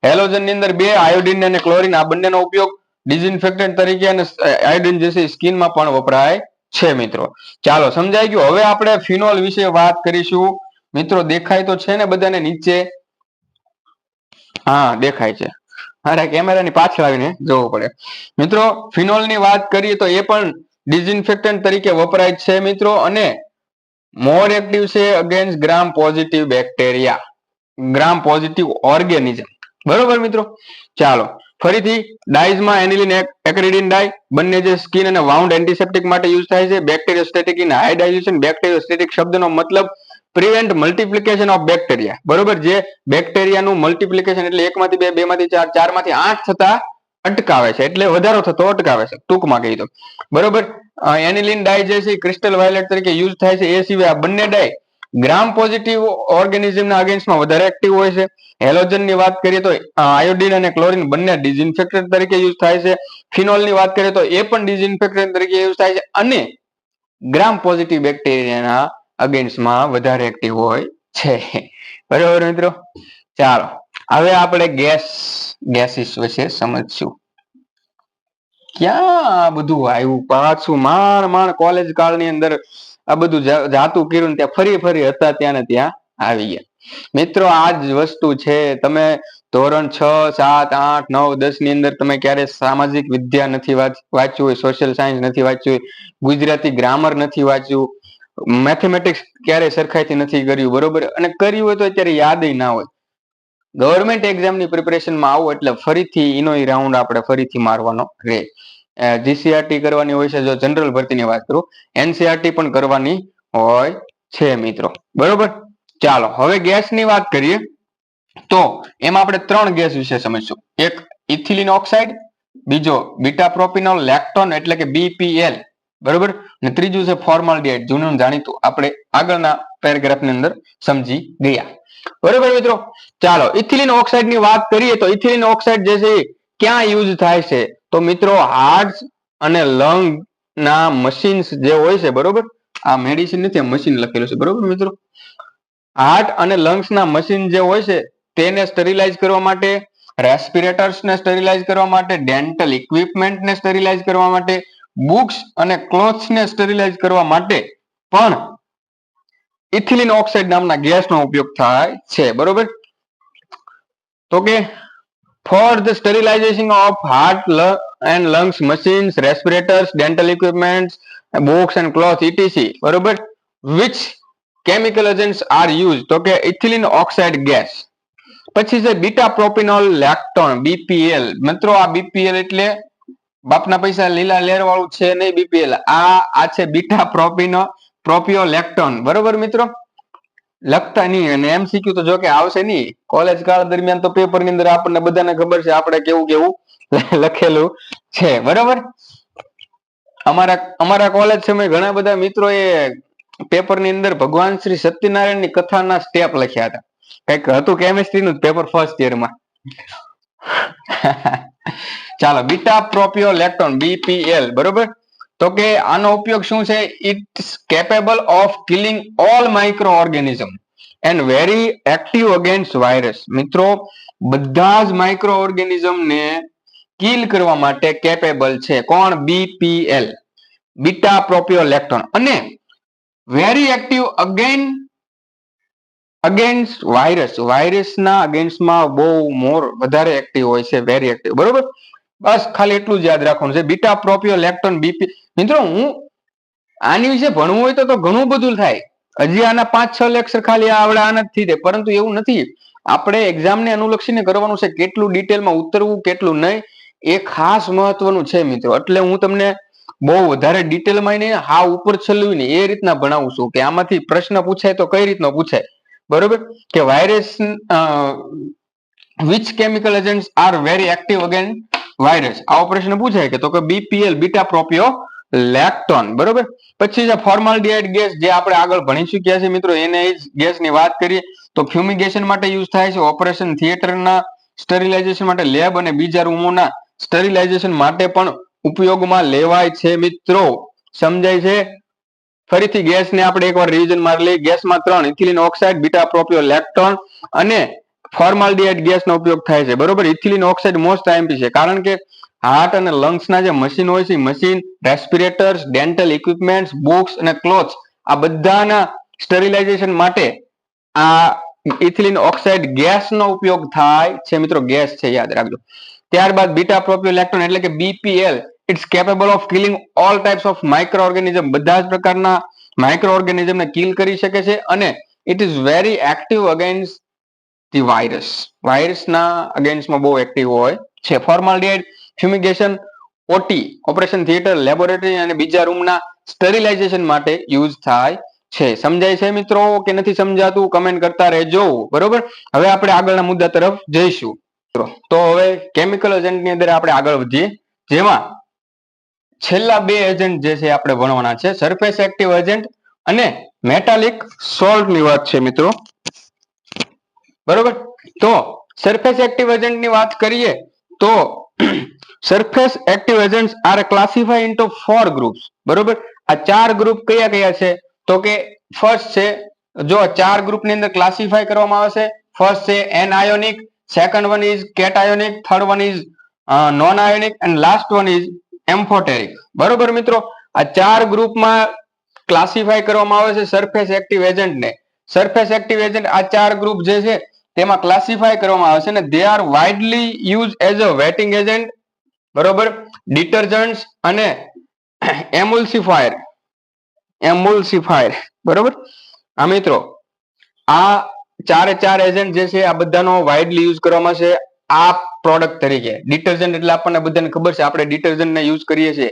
હેલોજન ની અંદર બે, આયોડિન અને ક્લોરિન, આ બંનેનો ઉપયોગ ડિઝઇન્ફેક્ટન્ટ તરીકે અને આયોડિન જે છે સ્કિનમાં પણ વપરાય છે મિત્રો. ચાલો, સમજાઈ ગયું. હવે આપણે ફિનોલ વિશે વાત કરીશું મિત્રો. દેખાય તો છે ને બધાને નીચે? હા, દેખાય છે. અરે, કેમેરાની પાછળ આવીને જોવું પડે મિત્રો. ફિનોલ ની વાત કરીએ તો એ પણ ડિઝઇન્ફેક્ટન્ટ તરીકે વપરાય છે મિત્રો, અને મોર એક્ટિવ છે અગેન્સ્ટ ગ્રામ પોઝિટિવ બેક્ટેરિયા, ગ્રામ પોઝિટિવ ઓર્ગેનિઝમ, બરોબર મિત્રો. ચાલો, ફરીથી ડાઈઝમાં એનિલિન એક્રિડિન ડાઈ, બંને જે સ્કિન અને વાઉન્ડ એન્ટિસેપ્ટિક માટે યુઝ થાય છે. બેક્ટેરિયોસ્ટેટિક ઇન હાઈ ડાયલ્યુશન, બેક્ટેરિયોસ્ટેટિક શબ્દનો મતલબ પ્રિવેન્ટ મલ્ટિપ્લિકેશન ઓફ બેક્ટેરિયા, બરોબર. જે બેક્ટેરિયાનું મલ્ટિપ્લિકેશન એટલે 1 માંથી 2, 2 માંથી 4, 4 માંથી 8 થતા અટકાવે છે, એટલે વધારો થતો અટકાવે છે, ટૂંકમાં કહી દો, બરોબર. એનિલિન ડાઈ જે છે ક્રિસ્ટલ વાયોલેટ તરીકે યુઝ થાય છે. એ સિવાય આ બંને ડાઈ ગ્રામ પોઝિટિવ ઓર્ગેનિઝમના અગેન્સ્ટમાં વધારે એક્ટિવ હોય છે. હેલોજન ની વાત કરીએ તો આયોડિન અને ક્લોરિન બંને ડિઝઇન્ફેક્ટન્ટ તરીકે યુઝ થાય છે. ફિનોલ ની વાત કરીએ તો એ પણ ડિઝઇન્ફેક્ટન્ટ તરીકે યુઝ થાય છે, અને ગ્રામ પોઝિટિવ બેક્ટેરિયાના અગેન્સ્ટમાં વધારે એક્ટિવ હોય છે, બરોબર મિત્રો. ચાલો, હવે આપણે ગેસીસ વિશે સમજશું. ક્યાં આ બધું આવ્યું પાછું? માંડ કોલેજ કાળની અંદર આ બધું જાતું કર્યું, ત્યાં ફરી હતા ત્યાં ને ત્યાં આવી ગયા મિત્રો. આ જ વસ્તુ છે. તમે ધોરણ 6, 7, 8, 9, 10 ની અંદર તમે ક્યારે સામાજિક વિદ્યા નથી વાંચ્યું હોય, સોશિયલ સાયન્સ નથી વાંચ્યું હોય, ગુજરાતી ગ્રામર નથી વાંચ્યું, મેથેમેટિક્સ ક્યારે સરખાઈથી નથી કર્યું, બરોબર. અને કર્યું હોય તો અત્યારે યાદ ના હોય. ગવર્મેન્ટ એક્ઝામની પ્રિપેરેશનમાં આવો એટલે ફરીથી એનો રાઉન્ડ આપણે ફરીથી મારવાનો રહે. જીસીઆરટી કરવાની હોય છે, જો જનરલ ભરતીની વાત કરું. એનસીઆરટી પણ કરવાની હોય છે મિત્રો, બરોબર. ચાલો, હવે ગેસની વાત કરીએ તો એમાં આપણે 3 ગેસ વિશે સમજશું. એક ઇથિલિન ઓક્સાઇડ, બીજો બીટા પ્રોપિનોલ લેક્ટોન એટલે કે બીપીએલ, બરોબર. અને ત્રીજું છે ફોર્માલ્ડિહાઇડ, જૂનું જાણીતું, આપણે આગળના પેરેગ્રાફની અંદર સમજી ગયા, બરોબર મિત્રો. ચાલો, ઇથિલિન ઓક્સાઇડ ની વાત કરીએ તો ઇથિલિન ઓક્સાઇડ જે છે ક્યાં યુઝ થાય છે? તો મિત્રો હાર્ટ અને લંગ ના મશીન્સ જે હોય છે, બરોબર. આ મેડિસિન નથી, મશીન લખેલું છે, બરોબર મિત્રો. હાર્ટ અને લંગ્સ ના મશીન જે હોય છે તેને સ્ટરીલાઇઝ કરવા માટે, રેસ્પિરેટર્સ ને સ્ટરીલાઇઝ કરવા માટે, ડેન્ટલ ઇક્વિપમેન્ટ ને સ્ટરીલાઇઝ કરવા માટે, બુક્સ અને ક્લોથ્સ ને સ્ટરીલાઇઝ કરવા માટે પણ ઇથિલિન ઓક્સાઇડ નામના ગેસનો ઉપયોગ થાય છે, બરોબર. તો કે for the sterilization of heart and lungs machines, respirators, dental equipments, books and cloth etc, બરોબર, which chemical agents are used? તો કે ઇથિલિન ઓક્સાઇડ ગેસ. પછી છે બીટા પ્રોપિનોલ લેક્ટોન, બીપીએલ. મિત્રો આ બીપીએલ એટલે બાપના પૈસા લીલા લેર વાળું છે નહીં, બીપીએલ આ છે બીટા પ્રોપિયો લેક્ટોન, બરોબર મિત્રો. લખતા નહીં, અને એમસીક્યુ તો જો કે આવશે નહીં. કોલેજ કાળ દરમિયાન તો પેપર ની અંદર આપણને બધાને ખબર છે આપણે કેવું કેવું લખેલું છે, બરોબર. અમારા કોલેજ સમય ઘણા બધા મિત્રો એ પેપર ની અંદર ભગવાન શ્રી સત્યનારાયણ ની કથાના સ્ટેપ લખ્યા હતા. કંઈક હતું કેમિસ્ટ્રી નું પેપર ફર્સ્ટ યરમાં. ચાલો, બીટા પ્રોપિયોલેક્ટોન BPL, બરોબર. તો કે આનો ઉપયોગ શું છે? It's capable of killing all micro organism and very active against virus. મિત્રો, બધા જ માઇક્રો ઓર્ગેનિઝમ ને કિલ કરવા માટે કેપેબલ છે. કોણ? BPL, beta propiolactone. અને વેરી એક્ટિવ અગેન્સ્ટ વાયરસ. વાયરસના અગેન્સ્ટમાં બહુ વધારે એક્ટિવ હોય છે, વેરી એક્ટિવ, બરોબર. બસ ખાલી એટલું જ યાદ રાખવાનું છે, બીટા પ્રોપિયોલેક્ટોન BP. મિત્રો, હું આની વિશે ભણવું હોય તો ઘણું બધું થાય. હજી આના 5-6 લેક્ચર ખાલી આવડે આનાથી દે, પરંતુ એવું નથી. આપણે એક્ઝામને અનુલક્ષીને કરવાનું છે. કેટલું ડિટેલમાં ઉતરવું, કેટલું નહીં, એ ખાસ મહત્વનું છે મિત્રો. એટલે હું તમને બહુ વધારે ડિટેલમાં નહીં, હા ઉપર છેલ્લું નહીં, એ રીતના ભણાવું છું કે આમાંથી પ્રશ્ન પૂછાય તો કઈ રીતનો પૂછાય, બરોબર. કે virus which chemical agents are very active against virus, આવો પ્રશ્ન પૂછાય કે તો કે BPL, બીટા પ્રોપિયોલેક્ટોન, બરોબર. પછી જે ફોર્માલ્ડિહાઇડ ગેસ, જે આપણે આગળ ભણી ચૂક્યા છે મિત્રો, એને ગેસની વાત કરીએ તો ફ્યુમિગેશન માટે યુઝ થાય છે, ઓપરેશન થિયેટરના સ્ટરીલાઇઝેશન માટે, લેબ અને બીજા રૂમોના સ્ટરીલાઇઝેશન માટે પણ ઉપયોગમાં લેવાય છે મિત્રો. સમજાય છે? ફરીથી ગેસને આપણે એકવાર રિવિઝન મારી લઈએ. ગેસમાં 3: ઇથિલિન ઓક્સાઇડ, બીટા પ્રોપિયોલેક્ટોન અને ફોર્માલ્ડિહાઇડ ગેસનો ઉપયોગ થાય છે, બરોબર. ઇથિલિન ઓક્સાઇડ મોસ્ટ આઈએમપી છે, કારણ કે હાર્ટ અને લંગ્સના જે મશીન હોય છે, મશીન, રેસ્પિરેટર્સ, ડેન્ટલ ઇક્વિપમેન્ટ્સ, બુક્સ અને ક્લોથ્સ, આ બધાના સ્ટરીલાઇઝેશન માટે આ ઇથિલિન ઓક્સાઇડ ગેસનો ઉપયોગ થાય છે મિત્રો. ગેસ છે, યાદ રાખજો. ત્યારબાદ બીટા પ્રોપિયોલેક્ટોન એટલે કે BPL, it's capable of killing all types of micro organism, બધા જ પ્રકારના માઇક્રો ઓર્ગેનિઝમને કિલ કરી શકે છે. અને it is very active against the virus, વાયરસના અગેન્સ્ટમાં બહુ એક્ટિવ હોય છે. Formaldehyde fumigation, OT, operation theatre, laboratory અને બીજા રૂમના સ્ટરીલાઇઝેશન માટે યુઝ થાય છે. સમજાય છે મિત્રો કે નથી સમજાતું? કમેન્ટ કરતા રહેજો, બરોબર. હવે આપણે આગળના મુદ્દા તરફ જઈશું. તો હવે કેમિકલ એજન્ટની અંદર આપણે આગળ વધીએ, જેમાં છેલ્લા 2 એજન્ટ જે છે આપણે ભણવાના છે, સરફેસ એક્ટિવ એજન્ટ અને મેટાલિક સોલ્ટની વાત છે મિત્રો, બરોબર. તો સરફેસ એક્ટિવ એજન્ટની વાત કરીએ તો surface active agents are classified into 4 groups, બરોબર. આ 4 ગ્રુપ કયા કયા છે? તો કે ફર્સ્ટ છે, જો 4 ગ્રુપની અંદર ક્લાસિફાઈ કરવામાં આવે છે. ફર્સ્ટ છે anionic, second one is cationic, third one is non ionic and last one is amphoteric, બરોબર મિત્રો. આ 4 ગ્રુપમાં ક્લાસિફાઈ કરવામાં આવે છે સરફેસ એક્ટિવ એજન્ટને. સરફેસ એક્ટિવ એજન્ટ આ 4 ગ્રુપ જે છે તેમાં ક્લાસિફાઈ કરવામાં આવે છે, અને they are widely use as a wetting agent, બરોબર, ડિટર્જન્ટ્સ અને એમુલ્સિફાયર, બરોબર. આ મિત્રો આ 4 એજન્ટ જે છે આ બધાનો વાઇડલી યુઝ કરવામાં છે આ પ્રોડક્ટ તરીકે. ડિટર્જન્ટ એટલે આપણને બધાને ખબર છે, આપણે ડિટર્જન્ટને યુઝ કરીએ છીએ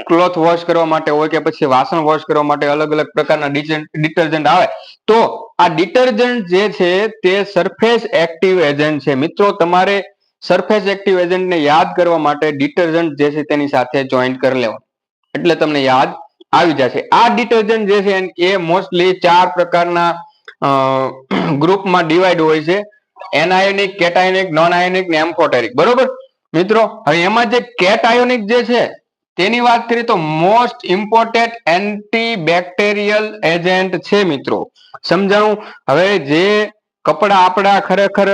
ક્લોથ વોશ કરવા માટે હોય કે પછી વાસણ વોશ કરવા માટે, અલગ અલગ પ્રકારના ડિટર્જન્ટ આવે. તો આ ડિટર્જન્ટ જે છે તે સરફેસ એક્ટિવ એજન્ટ છે મિત્રો. તમારે સરફેસ એક્ટિવ એજન્ટને યાદ કરવા માટે ડિટર્જન્ટ જે છે તેની સાથે જોઈન્ટ કરી લેવાનું, એટલે તમને યાદ આવી જશે. આ ડિટર્જન્ટ જે છે એ મોસ્ટલી 4 પ્રકારના ગ્રુપમાં ડિવાઈડ હોય છે: એનાયોનિક, કેટાયોનિક, નોન આયોનિક ને એમ્ફોટેરિક, બરોબર મિત્રો. હવે એમાં જે કેટાયોનિક જે છે તેની વાત કરીએ તો મોસ્ટ ઇમ્પોર્ટન્ટ એન્ટીબેક્ટેરિયલ એજન્ટ છે મિત્રો. સમજાણું? હવે જે કપડા આપણા ખરેખર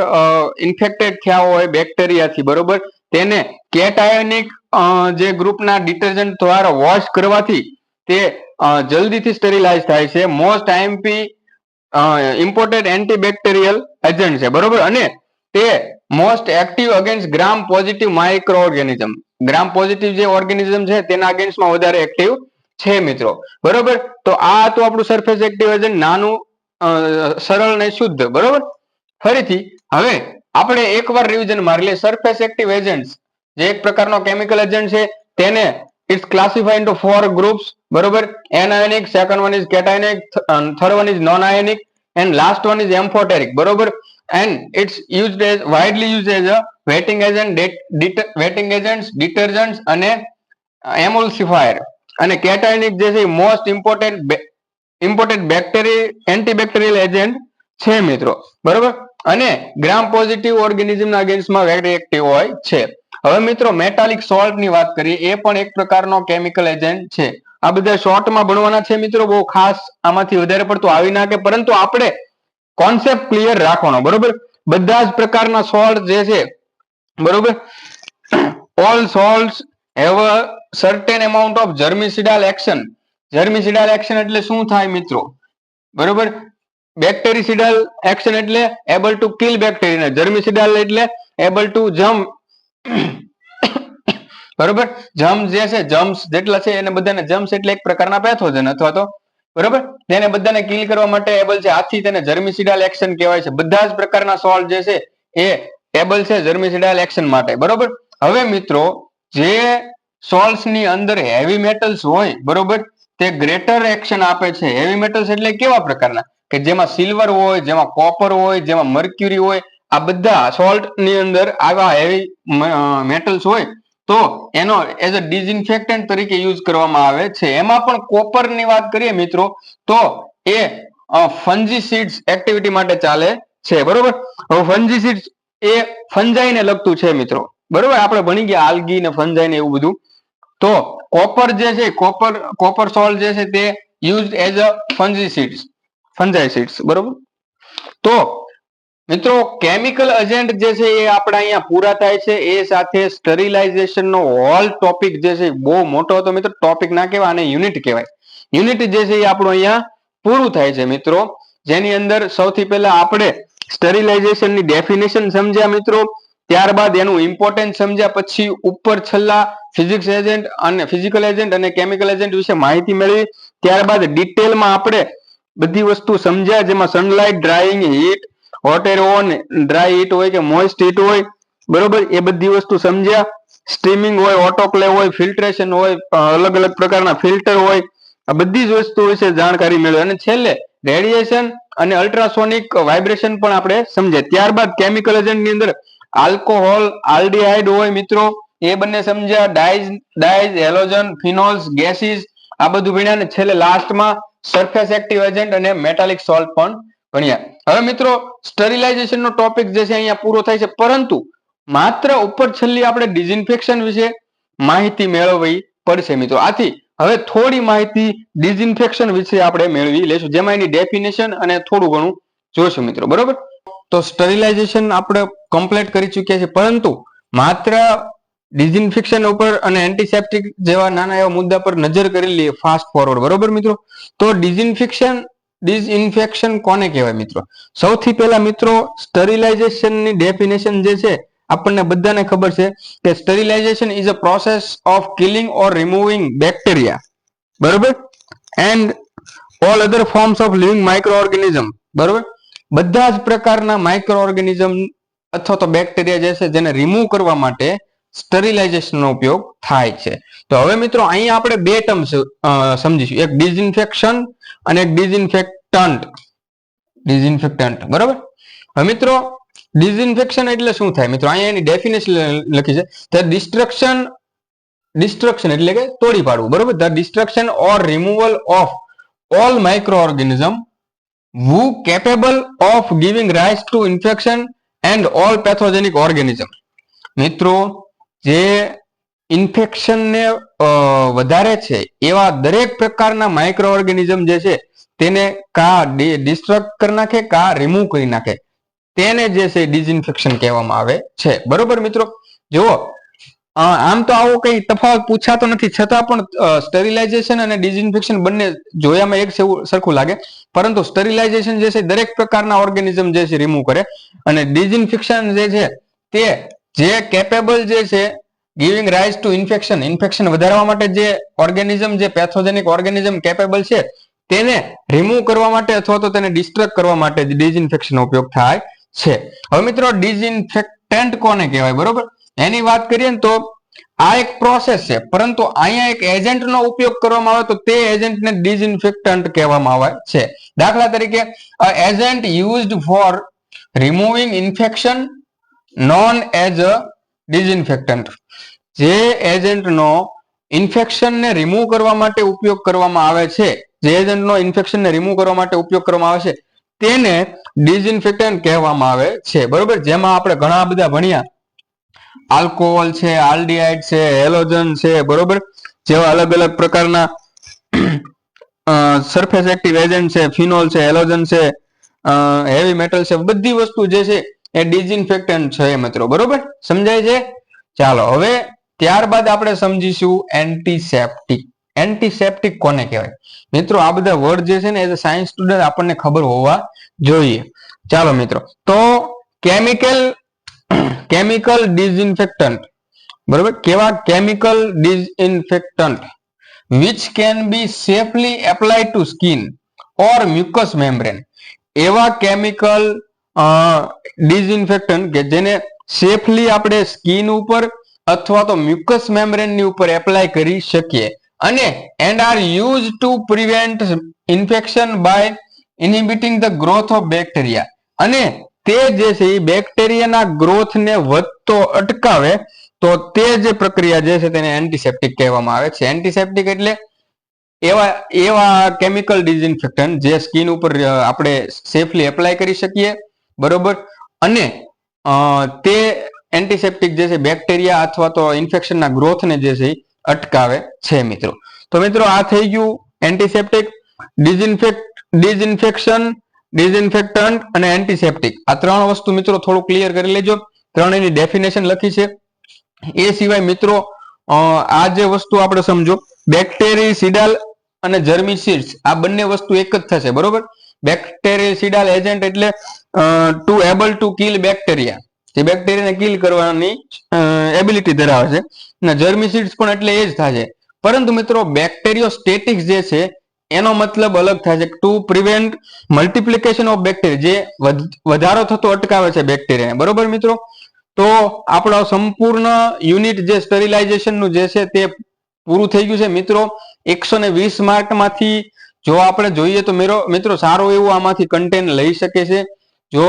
ઇન્ફેક્ટેડ થયા હોય બેક્ટેરિયાથી, બરોબર, તેને કેટાયોનિક જે ગ્રુપના ડિટર્જન્ટ દ્વારા વોશ કરવાથી તે જલ્દીથી સ્ટરીલાઇઝ થાય છે. Most IMP imported antibacterial agent છે, બરોબર. અને તે most active against gram positive micro organism, ગ્રામ પોઝિટિવ જે ઓર્ગેનિઝમ છે તેના અગેન્સ્ટમાં વધારે એક્ટિવ છે મિત્રો, બરોબર. તો આ હતું આપણું સરફેસ એક્ટિવ એજન્ટ, નાનું, સરળ ને શુદ્ધ, બરોબર. ફરીથી હવે આપણે એકવાર રિવિઝન મારી લઈએ. સરફેસ એક્ટિવ એજન્ટ જે એક પ્રકારનો કેમિકલ એજન્ટ છે, તેને ઇટ્સ ક્લાસિફાઈડ ઇન્ટુ 4 ગ્રુપ્સ, બરોબર. Anionic, second one is cationic, third one is non ionic and last one is amphoteric, બરોબર. And it's used as widely used as a wetting agent, detergents અને emulsifier. અને કેટાયોનિક જે છે most important antibacterial agent છે મિત્રો, બરોબર. અને ગ્રામ positive ઓર્ગેનિઝમના અગેન્સ્ટમાં reactive હોય છે. હવે મિત્રો મેટાલિક સોલ્ટ ની વાત કરીએ, એ પણ એક પ્રકારનો કેમિકલ એજન્ટ છે. આ બધા શોર્ટમાં ભણવાના છે મિત્રો, બહુ ખાસ આમાંથી વધારે પડતું આવી નાખે, પરંતુ આપણે કોન્સેપ્ટ ક્લિયર રાખવાનો, બરોબર. બધા જ પ્રકારના સોલ્ટ જે છે, બરોબર, all salts have a certain amount of germicidal action. Germicidal action એટલે શું થાય મિત્રો, બરોબર. બેક્ટેરિસિડલ એક્શન એટલે able to kill bacteria, germicidal એટલે એબલ ટુ જમ, બરોબર. જમ્સ જે છે, જમ્સ જેટલા છે એને બધાને, જમ્સ એટલે એક પ્રકારના પેથોજન અથવા તો, બરોબર, તેને બધાને કિલ કરવા માટે એબલ છે, આથી તેને જર્મિસિડાલ એક્શન કહેવાય છે. બધા જ પ્રકારના સોલ્ટ જે છે એ એબલ છે જર્મિસિડાલ એક્શન માટે, બરોબર. હવે મિત્રો જે સોલ્ટ્સ ની અંદર હેવી મેટલ્સ હોય, બરોબર, તે ગ્રેટર એક્શન આપે છે. હેવી મેટલ્સ એટલે કેવા પ્રકારના, કે જેમાં સિલ્વર હોય, જેમાં કોપર હોય, જેમાં મર્ક્યુરી હોય, આ બધા સોલ્ટ ની અંદર આવા હેવી મેટલ્સ હોય તો એનો એઝ અ ડિસઇન્ફેક્ટન્ટ તરીકે યુઝ કરવામાં આવે છે. એમાં પણ કોપર ની વાત કરીએ મિત્રો તો એ ફંજીસીડ્સ એક્ટિવિટી માટે ચાલે છે, બરોબર. હવે ફંજીસીડ્સ એ ફંજાઈ ને લગતું છે મિત્રો, બરોબર. આપણે ભણી ગયા આલ્ગી ને ફંજાઈ ને એવું બધું. તો કોપર જે છે, કોપર સોલ્ટ જે છે તે યુઝડ એઝ અ ફંજાઈસીડ્સ, બરોબર. તો મિત્રો કેમિકલ એજન્ટ જે છે એ આપણા અહીંયા પૂરા થાય છે. એ સાથે સ્ટરીલાઇઝેશન નો હોલ ટોપિક જે છે બહુ મોટો હતો મિત્રો. ટોપિક ના કહેવાય, આને યુનિટ કહેવાય. યુનિટ જે છે એ આપણું અહીંયા પૂરું થાય છે મિત્રો, જેની અંદર સૌથી પહેલા આપણે સ્ટરીલાઇઝેશન ની ડેફિનેશન સમજ્યા મિત્રો, ત્યારબાદ એનું ઇમ્પોર્ટન્સ સમજ્યા, પછી ઉપર છેલ્લા ફિઝિક્સ એજન્ટ અને ફિઝિકલ એજન્ટ અને કેમિકલ એજન્ટ વિશે માહિતી મેળવી. ત્યારબાદ ડિટેલમાં આપણે બધી વસ્તુ સમજ્યા, જેમાં sunlight, drawing, heat, hot air on, dry heat હોય કે મોઇસ્ટ હીટ હોય, બરોબર, એ બધી વસ્તુ સમજ્યા. સ્ટ્રીમિંગ હોય, ઓટોક્લેવ હોય, ફિલ્ટ્રેશન હોય, અલગ અલગ પ્રકારના ફિલ્ટર હોય, આ બધી જ વસ્તુ વિશે જાણકારી મેળવી. અને છેલ્લે રેડિયેશન અને અલ્ટ્રાસોનિક વાઇબ્રેશન પણ આપણે સમજ્યા. ત્યારબાદ કેમિકલ એજન્ટ ની અંદર આલ્કોહોલ, આલ્ડીહાઇડ હોય મિત્રો, એ બંને સમજ્યા. ડાઇઝ, હેલોજન, ફિનોલ્સ, ગેસીસ, આ બધું ભણ્યા. અને છેલ્લે લાસ્ટમાં સરફેસ એક્ટિવ એજન્ટ અને મેટાલિક સોલ્ટ પણ ભણ્યા. હવે મિત્રો સ્ટરીલાઇઝેશન નો ટોપિક જે છે અહીંયા પૂરો થાય છે, પરંતુ માત્ર ઉપર છેલ્લી આપણે ડિસઇન્ફેક્શન વિશે માહિતી મેળવવી પડશે મિત્રો. આથી હવે થોડી માહિતી ડિસઇન્ફેક્શન વિશે આપણે મેળવી લેશું, જેમાં એની ડેફિનેશન અને થોડું ઘણું જોશું મિત્રો, બરોબર. તો સ્ટરીલાઇઝેશન આપણે કમ્પ્લીટ કરી ચૂક્યા છે, પરંતુ માત્ર ડિસઇન્ફેક્શન ઉપર અને એન્ટીસેપ્ટિક જેવા નાના એવા મુદ્દા પર નજર કરી લઈએ ફાસ્ટ ફોરવર્ડ, બરોબર મિત્રો. તો ડિસઇન્ફેક્શન કોને કહેવાય મિત્રો? સૌથી પહેલા મિત્રો સ્ટરીલાઇઝેશન ની ડેફિનેશન જે છે આપણને બધાને ખબર છે કે sterilization is a process of killing or removing bacteria, બરોબર, and all other forms of living micro organism, બરોબર. બધા જ પ્રકારના માઇક્રો ઓર્ગેનિઝમ અથવા તો બેક્ટેરિયા જે છે જેને રિમૂવ કરવા માટે સ્ટરીલાઇઝેશન નો ઉપયોગ થાય છે. તો હવે મિત્રો અહીંયા આપણે બે ટર્મ સમજીશું, એક ડિસઇન્ફેક્શન અને એક ડિસઇન્ફેક્ટન્ટ, બરોબર. હવે મિત્રો ડિસઇન્ફેક્શન એટલે શું થાય મિત્રો? અહીંયા એની ડેફિનેશન લખી છે, ધ ડિસ્ટ્રક્શન એટલે કે તોડી પાડવું, બરોબર. The destruction or removal of all micro organism who capable of giving rise to infection and all pathogenic organism. મિત્રો જે ઇન્ફેક્શન ને વધારે છે એવા દરેક પ્રકારના માઇક્રો ઓર્ગેનિઝમ જે છે તેને કા ડિસ્ટ્રક્ટ કરી નાખે કા રિમૂવ કરી નાખે, તેને જે છે ડિસઇન્ફેક્શન કહેવામાં આવે છે, બરોબર મિત્રો. જુઓ આમ તો આવો કઈ તફાવત પૂછાતો નથી, છતાં પણ સ્ટરીલાઇઝેશન અને ડિસઇન્ફેક્શન બંને જોયામાં એક સરખું લાગે, પરંતુ સ્ટરીલાઇઝેશન જે છે દરેક પ્રકારના ઓર્ગેનિઝમ જે છે રિમૂવ કરે, અને ડિસઇન્ફેક્શન જે છે તે જે કેપેબલ જે છે ગિવિંગ રાઇઝ ટુ ઇન્ફેક્શન વધારવા માટે જે ઓર્ગેનિઝમ, જે પેથોજેનિક ઓર્ગેનિઝમ કેપેબલ છે તેને રિમૂવ કરવા માટે અથવા તો તેને ડિસ્ટ્રક્ટ કરવા માટે ડિસઇન્ફેક્શન નો ઉપયોગ થાય છે. હવે મિત્રો ડિસઇન્ફેક્ટન્ટ કોને કહેવાય, બરોબર, એની વાત કરીએ ને તો આ એક પ્રોસેસ છે, પરંતુ અહીંયા એક એજન્ટ નો ઉપયોગ કરવામાં આવે તો તે એજન્ટને ડિસઇન્ફેક્ટન્ટ કહેવામાં આવે છે. દાખલા તરીકે agent used for removing infection known as a disinfectant. જે એજન્ટનો ઇન્ફેક્શનને રિમૂવ કરવા માટે ઉપયોગ કરવામાં આવે છે, જે એજન્ટનો ઇન્ફેક્શનને રિમૂવ કરવા માટે ઉપયોગ કરવામાં આવે છે તેને ડિસઇન્ફેક્ટન્ટ કહેવામાં આવે છે. બરોબર, જેમાં આપણે ઘણા બધા ભણ્યા, આલ્કોહોલ છે, આલ્ડીહાઇડ છે, હેલોજન છે, બરોબર, જેવા અલગ અલગ પ્રકારના સરફેસ એક્ટિવ એજન્ટ છે, ફિનોલ છે, હેલોજન છે, હેવી મેટલ છે, બધી વસ્તુ જે છે એ ડિસઇન્ફેક્ટન્ટ છે મિત્રો. બરોબર, સમજાય છે? ચાલો હવે ત્યારબાદ આપણે સમજીશું એન્ટીસેપ્ટિક. એન્ટીસેપ્ટિક કોને કહેવાય મિત્રો? આ બધા વર્ડ જે છે ને એઝ અ સાયન્સ સ્ટુડન્ટ આપણને ખબર હોવા જોઈએ. ચાલો મિત્રો, તો કેમિકલ ડિસઇન્ફેક્ટન્ટ, બરોબર, કેવા chemical ડિસઇન્ફેક્ટન્ટ which can be safely applied to skin or mucous membrane. એવા કેમિકલ ડિસઇન્ફેક્ટન્ટ કે જેને સેફલી આપણે સ્કિન ઉપર અથવા તો મ્યુકસ મેમ્બ્રેન ની ઉપર એપ્લાય કરી શકીએ અને and are use to prevent infection by inhibiting the growth of bacteria. અને તે જે છે એ બેક્ટેરિયાના ગ્રોથ ને વધતો અટકાવે તો તે જે પ્રક્રિયા જે છે તેને એન્ટીસેપ્ટિક કહેવામાં આવે છે. એન્ટીસેપ્ટિક એટલે એવા કેમિકલ ડિસઇન્ફેક્ટન્ટ જે સ્કિન ઉપર આપણે સેફલી એપ્લાય કરી શકીએ, બરોબર, અને તે એન્ટીસેપ્ટિક જે છે બેક્ટેરિયા અથવા તો ઇન્ફેક્શનના ગ્રોથને જે છે અટકાવે છે મિત્રો. તો મિત્રો આ થઈ ગયું એન્ટીસેપ્ટિક, ડિસઇન્ફેક્શન, ડિસઇન્ફેક્ટન્ટ અને એન્ટીસેપ્ટિક. આ ત્રણ વસ્તુ મિત્રો થોડું ક્લિયર કરી લેજો. ત્રણેયની ડેફિનેશન લખી છે. એ સિવાય મિત્રો આ જે વસ્તુ આપણે સમજો, બેક્ટેરિસિડાલ અને જર્મિસિડ્સ આ બંને વસ્તુ એક જ થશે. બરોબર, બેક્ટેરિસિડાલ એજન્ટ એટલે to able to kill bacteria, જે બેક્ટેરિયાને કિલ કરવાની એબિલિટી ધરાવે છે. અને જર્મિસિડ્સ પણ એટલે એ જ થશે. પરંતુ મિત્રો બેક્ટેરિયોસ્ટેટિક્સ જે છે એનો મતલબ અલગ થાય છે. Two prevent multiplication of bacteria, જે વધારો થતો અટકાવે છે બેક્ટેરિયાને. બરોબર મિત્રો, તો આપણો સંપૂર્ણ યુનિટ જે સ્ટરીલાઇઝેશન નું જે છે તે પૂરું થઈ ગયું છે મિત્રો. 120 માર્કમાંથી જો આપણે જોઈએ તો મિત્રો સારું એવું આમાંથી કન્ટેન્ટ લઈ શકે છે. જો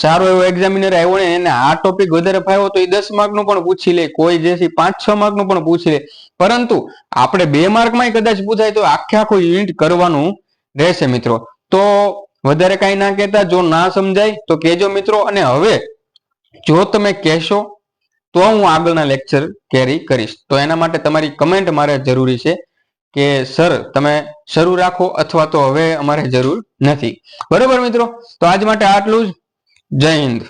સારો એવો એક્ઝામિનર આવ્યો ને એને આ ટોપિક વધારે ફાવ્યો તો એ 10 માર્કનું પણ પૂછી લે, કોઈ જે છે 5-6 માર્કનું પણ પૂછી લે. પરંતુ આપણે 2 માર્કમાં કદાચ પૂછાય તો આખું યુનિટ કરવાનું રહેશે મિત્રો. તો વધારે કાંઈ ના કહેતા, જો ના સમજાય તો કહેજો મિત્રો. અને હવે જો તમે કહેશો તો હું આગળના લેક્ચર કેરી કરીશ. તો એના માટે તમારી કમેન્ટ મારે જરૂરી છે કે સર તમે શરૂ રાખો અથવા તો હવે અમારે જરૂર નથી. બરોબર મિત્રો, તો આજ માટે આટલું જ. જય હિન્દ.